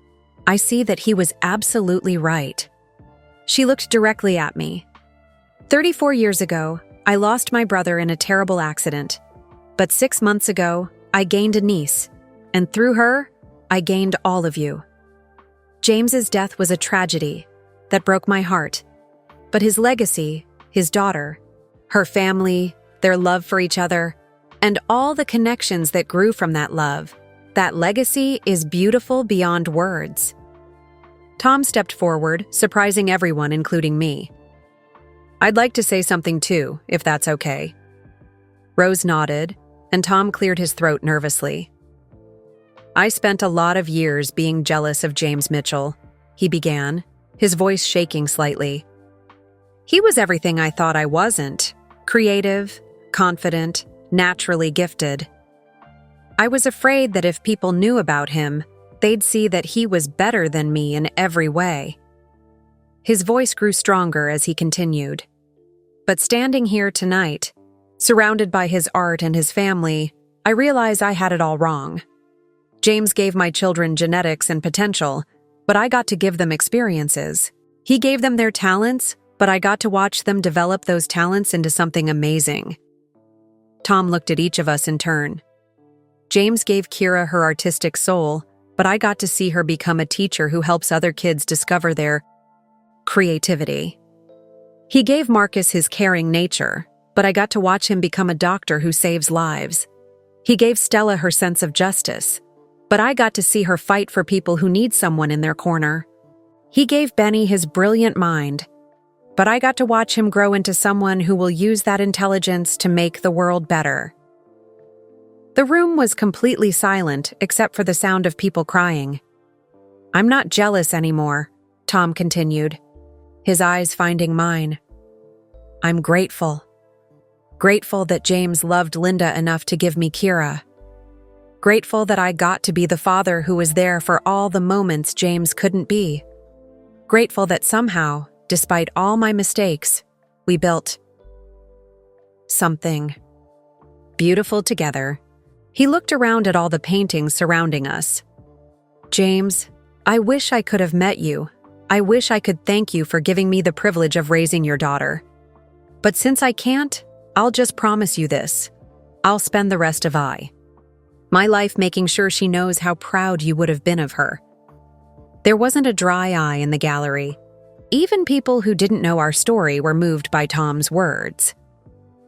I see that he was absolutely right. She looked directly at me. 34 years ago, I lost my brother in a terrible accident. But 6 months ago, I gained a niece, and through her, I gained all of you. James's death was a tragedy that broke my heart. But his legacy, his daughter, her family, their love for each other, and all the connections that grew from that love, that legacy is beautiful beyond words. Tom stepped forward, surprising everyone, including me. I'd like to say something too, if that's okay. Rose nodded, and Tom cleared his throat nervously. I spent a lot of years being jealous of James Mitchell, he began, his voice shaking slightly. He was everything I thought I wasn't: creative, confident, naturally gifted. I was afraid that if people knew about him, they'd see that he was better than me in every way. His voice grew stronger as he continued. But standing here tonight, surrounded by his art and his family, I realize I had it all wrong. James gave my children genetics and potential, but I got to give them experiences. He gave them their talents, but I got to watch them develop those talents into something amazing. Tom looked at each of us in turn. James gave Kira her artistic soul, but I got to see her become a teacher who helps other kids discover their creativity. He gave Marcus his caring nature, but I got to watch him become a doctor who saves lives. He gave Stella her sense of justice, but I got to see her fight for people who need someone in their corner. He gave Benny his brilliant mind, but I got to watch him grow into someone who will use that intelligence to make the world better. The room was completely silent except for the sound of people crying. I'm not jealous anymore, Tom continued, his eyes finding mine. I'm grateful. Grateful that James loved Linda enough to give me Kira. Grateful that I got to be the father who was there for all the moments James couldn't be. Grateful that somehow, despite all my mistakes, we built something beautiful together. He looked around at all the paintings surrounding us. James, I wish I could have met you. I wish I could thank you for giving me the privilege of raising your daughter. But since I can't, I'll just promise you this. I'll spend the rest of my life making sure she knows how proud you would have been of her. There wasn't a dry eye in the gallery. Even people who didn't know our story were moved by Tom's words.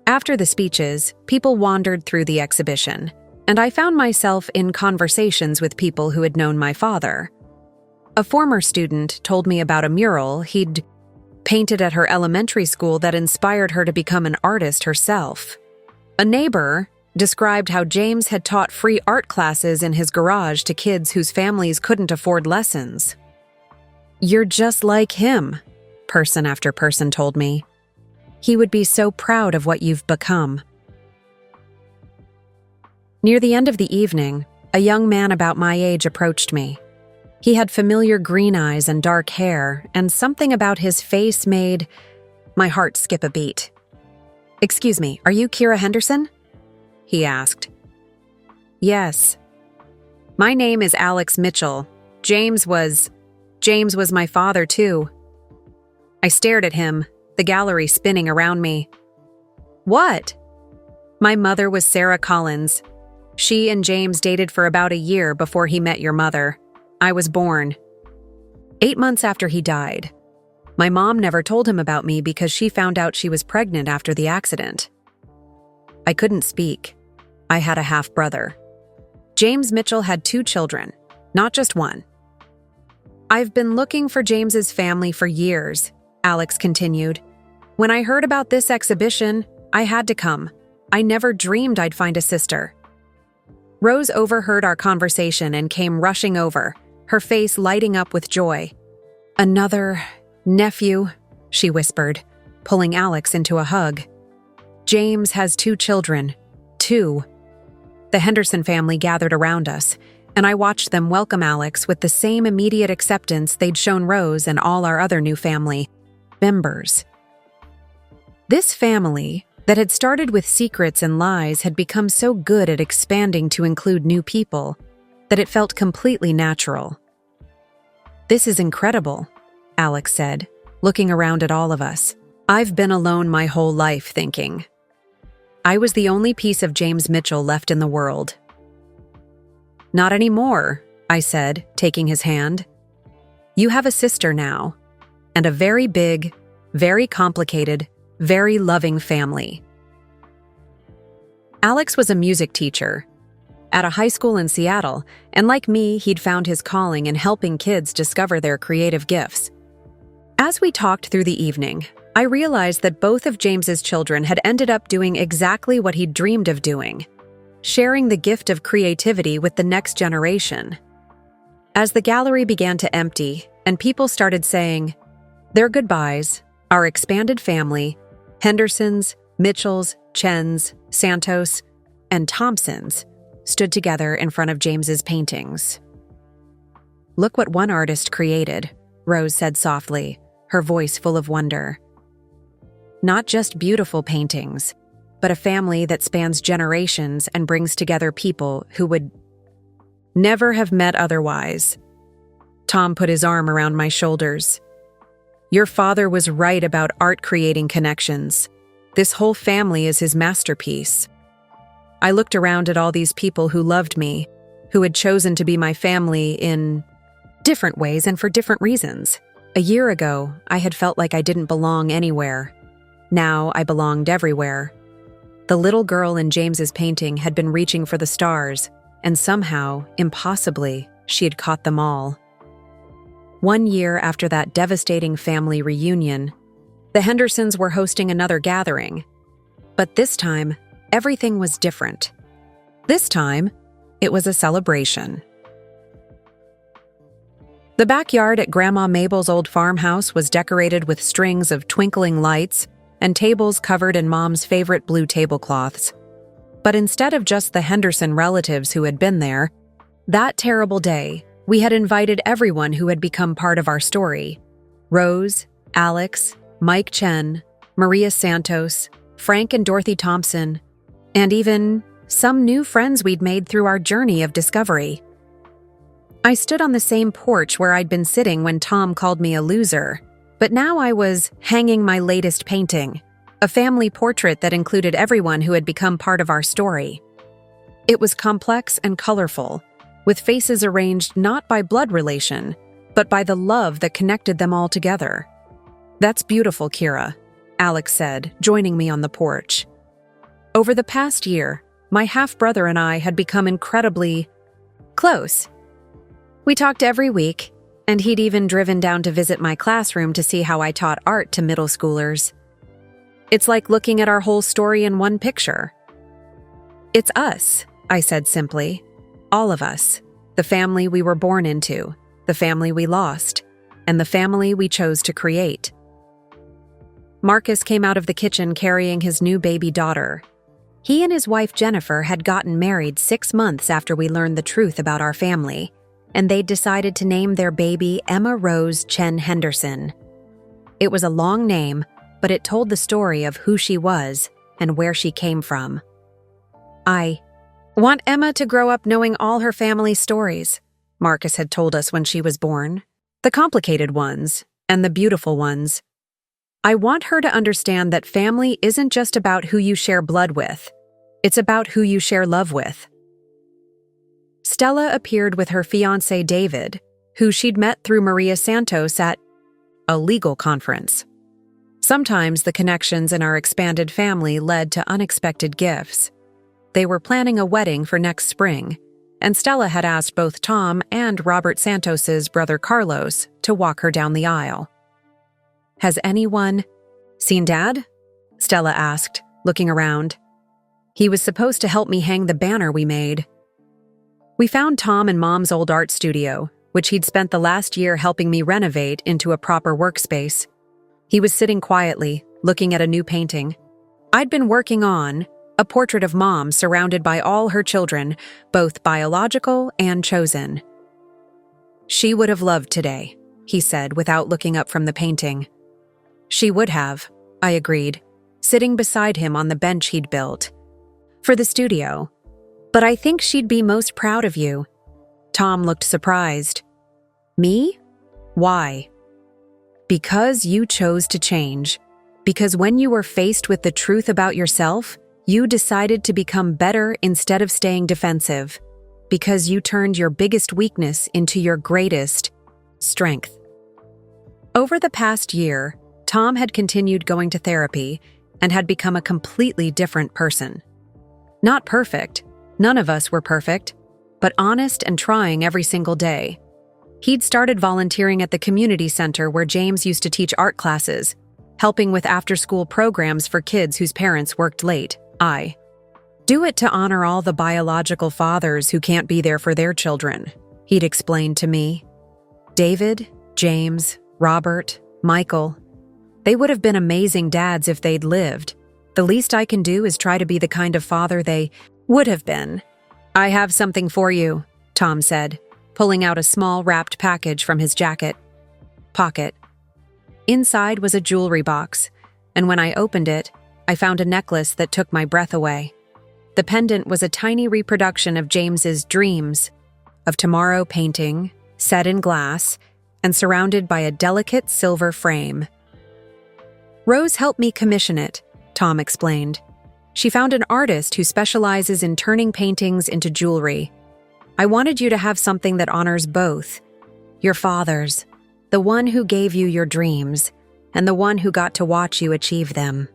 After the speeches, people wandered through the exhibition, and I found myself in conversations with people who had known my father. A former student told me about a mural he'd painted at her elementary school that inspired her to become an artist herself. A neighbor described how James had taught free art classes in his garage to kids whose families couldn't afford lessons. You're just like him, person after person told me. He would be so proud of what you've become. Near the end of the evening, a young man about my age approached me. He had familiar green eyes and dark hair, and something about his face made my heart skip a beat. "Excuse me, are you Kira Henderson?" he asked. "Yes. My name is Alex Mitchell. James was my father, too." I stared at him, the gallery spinning around me. "What?" "My mother was Sarah Collins. She and James dated for about a year before he met your mother. I was born 8 months after he died. My mom never told him about me because she found out she was pregnant after the accident." I couldn't speak. I had a half-brother. James Mitchell had 2 children, not just one. "I've been looking for James's family for years," Alex continued. "When I heard about this exhibition, I had to come. I never dreamed I'd find a sister." Rose overheard our conversation and came rushing over, her face lighting up with joy. "Another nephew," she whispered, pulling Alex into a hug. "James has 2 children. 2. The Henderson family gathered around us, and I watched them welcome Alex with the same immediate acceptance they'd shown Rose and all our other new family members. This family, that had started with secrets and lies, had become so good at expanding to include new people that it felt completely natural. "This is incredible," Alex said, looking around at all of us. "I've been alone my whole life thinking. I was the only piece of James Mitchell left in the world." "Not anymore," I said, taking his hand. "You have a sister now, and a very big, very complicated, very loving family." Alex was a music teacher at a high school in Seattle, and like me, he'd found his calling in helping kids discover their creative gifts. As we talked through the evening, I realized that both of James's children had ended up doing exactly what he'd dreamed of doing, sharing the gift of creativity with the next generation. As the gallery began to empty and people started saying their goodbyes, our expanded family, Hendersons, Mitchells, Chens, Santos, and Thompsons, stood together in front of James's paintings. "Look what one artist created," Rose said softly, her voice full of wonder. "Not just beautiful paintings, but a family that spans generations and brings together people who would never have met otherwise." Tom put his arm around my shoulders. "Your father was right about art creating connections. This whole family is his masterpiece." I looked around at all these people who loved me, who had chosen to be my family in different ways and for different reasons. A year ago, I had felt like I didn't belong anywhere. Now I belonged everywhere. The little girl in James's painting had been reaching for the stars, and somehow, impossibly, she had caught them all. 1 year after that devastating family reunion, the Hendersons were hosting another gathering. But this time, everything was different. This time, it was a celebration. The backyard at Grandma Mabel's old farmhouse was decorated with strings of twinkling lights and tables covered in Mom's favorite blue tablecloths. But instead of just the Henderson relatives who had been there, that terrible day, we had invited everyone who had become part of our story. Rose, Alex, Mike Chen, Maria Santos, Frank and Dorothy Thompson, and even some new friends we'd made through our journey of discovery. I stood on the same porch where I'd been sitting when Tom called me a loser, but now I was hanging my latest painting, a family portrait that included everyone who had become part of our story. It was complex and colorful, with faces arranged not by blood relation, but by the love that connected them all together. "That's beautiful, Kira," Alex said, joining me on the porch. Over the past year, my half-brother and I had become incredibly close. We talked every week, and he'd even driven down to visit my classroom to see how I taught art to middle schoolers. It's like looking at our whole story in one picture. "It's us," I said simply. "All of us. The family we were born into, the family we lost, and the family we chose to create." Marcus came out of the kitchen carrying his new baby daughter. He and his wife Jennifer had gotten married 6 months after we learned the truth about our family, and they'd decided to name their baby Emma Rose Chen Henderson. It was a long name, but it told the story of who she was and where she came from. "I want Emma to grow up knowing all her family's stories," Marcus had told us when she was born. "The complicated ones and the beautiful ones. I want her to understand that family isn't just about who you share blood with. It's about who you share love with." Stella appeared with her fiancé David, who she'd met through Maria Santos at a legal conference. Sometimes the connections in our expanded family led to unexpected gifts. They were planning a wedding for next spring, and Stella had asked both Tom and Robert Santos's brother Carlos to walk her down the aisle. "Has anyone seen Dad?" Stella asked, looking around. "He was supposed to help me hang the banner we made." We found Tom in Mom's old art studio, which he'd spent the last year helping me renovate into a proper workspace. He was sitting quietly, looking at a new painting I'd been working on a portrait of Mom surrounded by all her children, both biological and chosen. "She would have loved today," he said without looking up from the painting. "She would have," I agreed, sitting beside him on the bench he'd built for the studio. "But I think she'd be most proud of you." Tom looked surprised. "Me? Why?" "Because you chose to change. Because when you were faced with the truth about yourself, you decided to become better instead of staying defensive. Because you turned your biggest weakness into your greatest strength." Over the past year, Tom had continued going to therapy and had become a completely different person. Not perfect, none of us were perfect, but honest and trying every single day. He'd started volunteering at the community center where James used to teach art classes, helping with after-school programs for kids whose parents worked late. I do it to honor all the biological fathers who can't be there for their children, he'd explained to me. David, James, Robert, Michael. They would have been amazing dads if they'd lived. The least I can do is try to be the kind of father they would have been. "I have something for you," Tom said, pulling out a small wrapped package from his jacket pocket. Inside was a jewelry box, and when I opened it, I found a necklace that took my breath away. The pendant was a tiny reproduction of James's dreams, of tomorrow painting, set in glass, and surrounded by a delicate silver frame. "Rose helped me commission it," Tom explained. "She found an artist who specializes in turning paintings into jewelry. I wanted you to have something that honors both. Your fathers, the one who gave you your dreams, and the one who got to watch you achieve them."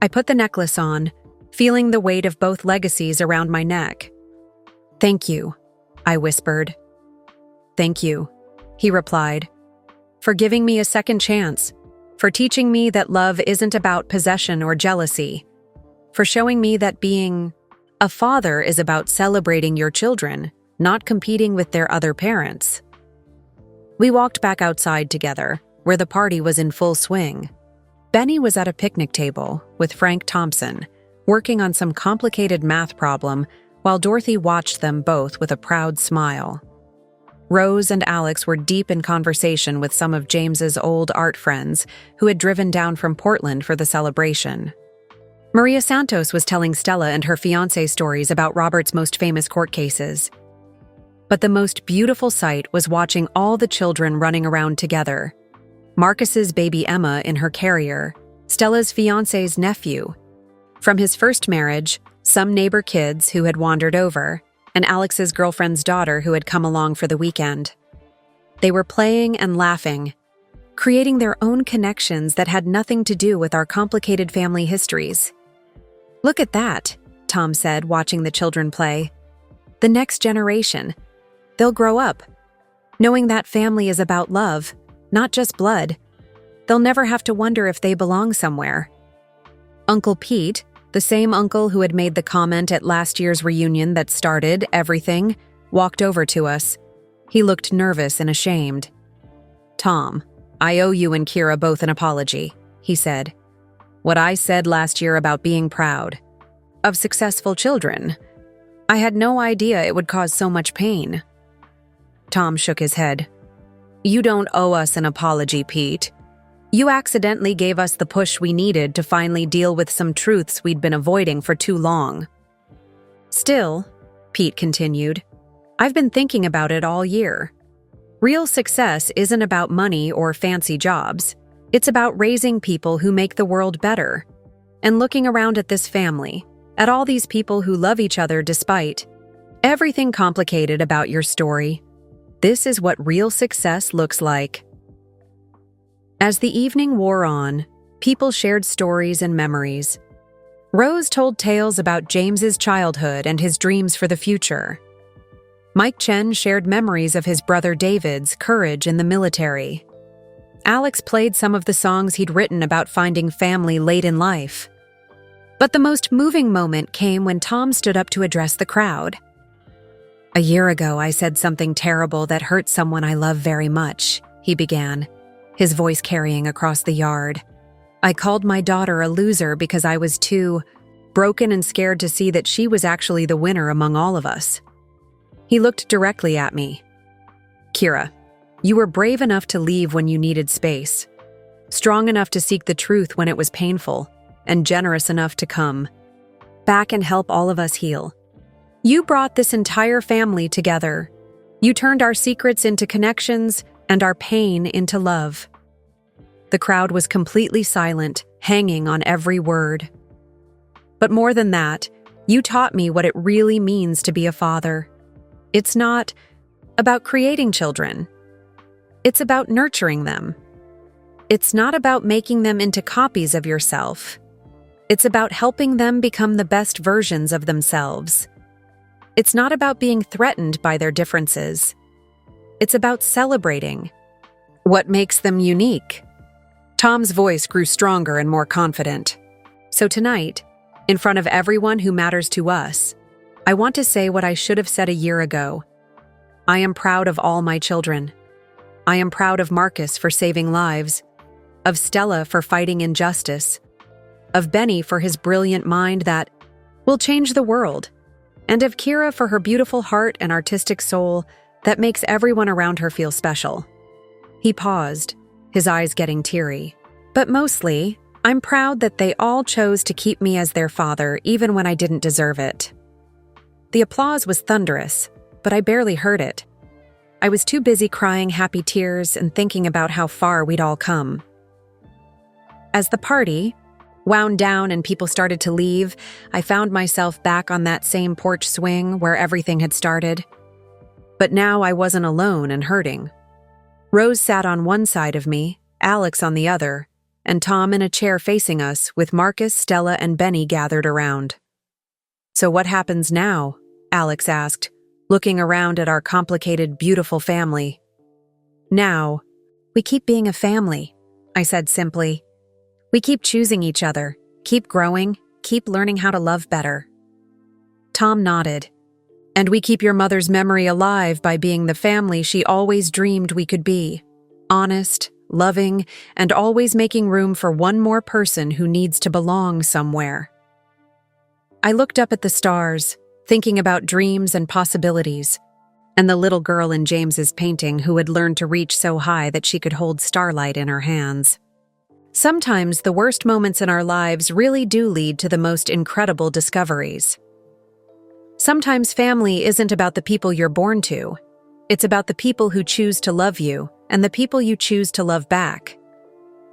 I put the necklace on, feeling the weight of both legacies around my neck. "Thank you," I whispered. "Thank you," he replied, "for giving me a second chance, for teaching me that love isn't about possession or jealousy, for showing me that being a father is about celebrating your children, not competing with their other parents." We walked back outside together, where the party was in full swing. Benny was at a picnic table with Frank Thompson, working on some complicated math problem, while Dorothy watched them both with a proud smile. Rose and Alex were deep in conversation with some of James's old art friends who had driven down from Portland for the celebration. Maria Santos was telling Stella and her fiancé stories about Robert's most famous court cases. But the most beautiful sight was watching all the children running around together. Marcus's baby Emma in her carrier, Stella's fiancé's nephew. From his first marriage, some neighbor kids who had wandered over, and Alex's girlfriend's daughter who had come along for the weekend. They were playing and laughing, creating their own connections that had nothing to do with our complicated family histories. "Look at that," Tom said, watching the children play. "The next generation. They'll grow up, knowing that family is about love, not just blood. They'll never have to wonder if they belong somewhere." Uncle Pete, the same uncle who had made the comment at last year's reunion that started everything, walked over to us. He looked nervous and ashamed. "Tom, I owe you and Kira both an apology," he said. "What I said last year about being proud of successful children, I had no idea it would cause so much pain." Tom shook his head. "You don't owe us an apology, Pete. You accidentally gave us the push we needed to finally deal with some truths we'd been avoiding for too long." "Still," Pete continued, "I've been thinking about it all year. Real success isn't about money or fancy jobs. It's about raising people who make the world better. And looking around at this family, at all these people who love each other despite everything complicated about your story. This is what real success looks like." As the evening wore on, people shared stories and memories. Rose told tales about James's childhood and his dreams for the future. Mike Chen shared memories of his brother David's courage in the military. Alex played some of the songs he'd written about finding family late in life. But the most moving moment came when Tom stood up to address the crowd. "A year ago, I said something terrible that hurt someone I love very much," he began, his voice carrying across the yard. "I called my daughter a loser because I was too broken and scared to see that she was actually the winner among all of us. He looked directly at me. Kira, you were brave enough to leave when you needed space, strong enough to seek the truth when it was painful, and generous enough to come back and help all of us heal. You brought this entire family together. You turned our secrets into connections and our pain into love. The crowd was completely silent, hanging on every word. But more than that, you taught me what it really means to be a father. It's not about creating children. It's about nurturing them. It's not about making them into copies of yourself. It's about helping them become the best versions of themselves. It's not about being threatened by their differences. It's about celebrating what makes them unique. Tom's voice grew stronger and more confident. So tonight, in front of everyone who matters to us, I want to say what I should have said a year ago. I am proud of all my children. I am proud of Marcus for saving lives, of Stella for fighting injustice, of Benny for his brilliant mind that will change the world, and of Kira for her beautiful heart and artistic soul that makes everyone around her feel special. He paused, his eyes getting teary. But mostly, I'm proud that they all chose to keep me as their father even when I didn't deserve it. The applause was thunderous, but I barely heard it. I was too busy crying happy tears and thinking about how far we'd all come. As the party wound down and people started to leave, I found myself back on that same porch swing where everything had started. But now I wasn't alone and hurting. Rose sat on one side of me, Alex on the other, and Tom in a chair facing us with Marcus, Stella, and Benny gathered around. "So what happens now?" Alex asked, looking around at our complicated, beautiful family. "Now, we keep being a family," I said simply. "We keep choosing each other, keep growing, keep learning how to love better." Tom nodded. "And we keep your mother's memory alive by being the family she always dreamed we could be. Honest, loving, and always making room for one more person who needs to belong somewhere." I looked up at the stars, thinking about dreams and possibilities, and the little girl in James's painting who had learned to reach so high that she could hold starlight in her hands. Sometimes the worst moments in our lives really do lead to the most incredible discoveries. Sometimes family isn't about the people you're born to. It's about the people who choose to love you and the people you choose to love back.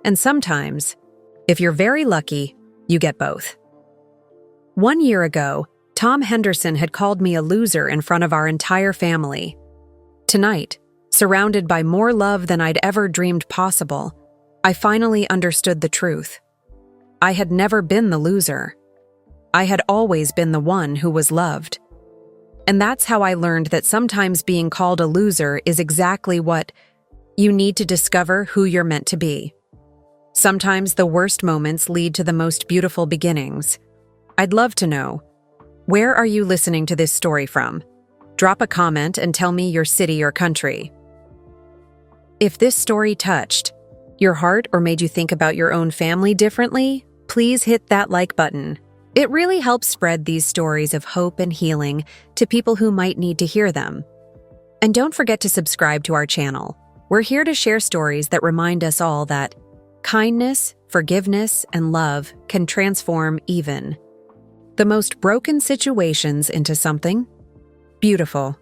And sometimes, if you're very lucky, you get both. 1 year ago, Tom Henderson had called me a loser in front of our entire family. Tonight, surrounded by more love than I'd ever dreamed possible, I finally understood the truth. I had never been the loser. I had always been the one who was loved. And that's how I learned that sometimes being called a loser is exactly what you need to discover who you're meant to be. Sometimes the worst moments lead to the most beautiful beginnings. I'd love to know, where are you listening to this story from? Drop a comment and tell me your city or country. If this story touched your heart or made you think about your own family differently, please hit that like button. It really helps spread these stories of hope and healing to people who might need to hear them. And don't forget to subscribe to our channel. We're here to share stories that remind us all that kindness, forgiveness, and love can transform even the most broken situations into something beautiful.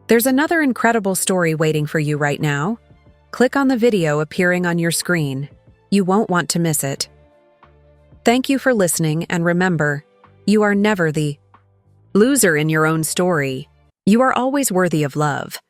There's another incredible story waiting for you right now. Click on the video appearing on your screen. You won't want to miss it. Thank you for listening, and remember, you are never the loser in your own story. You are always worthy of love.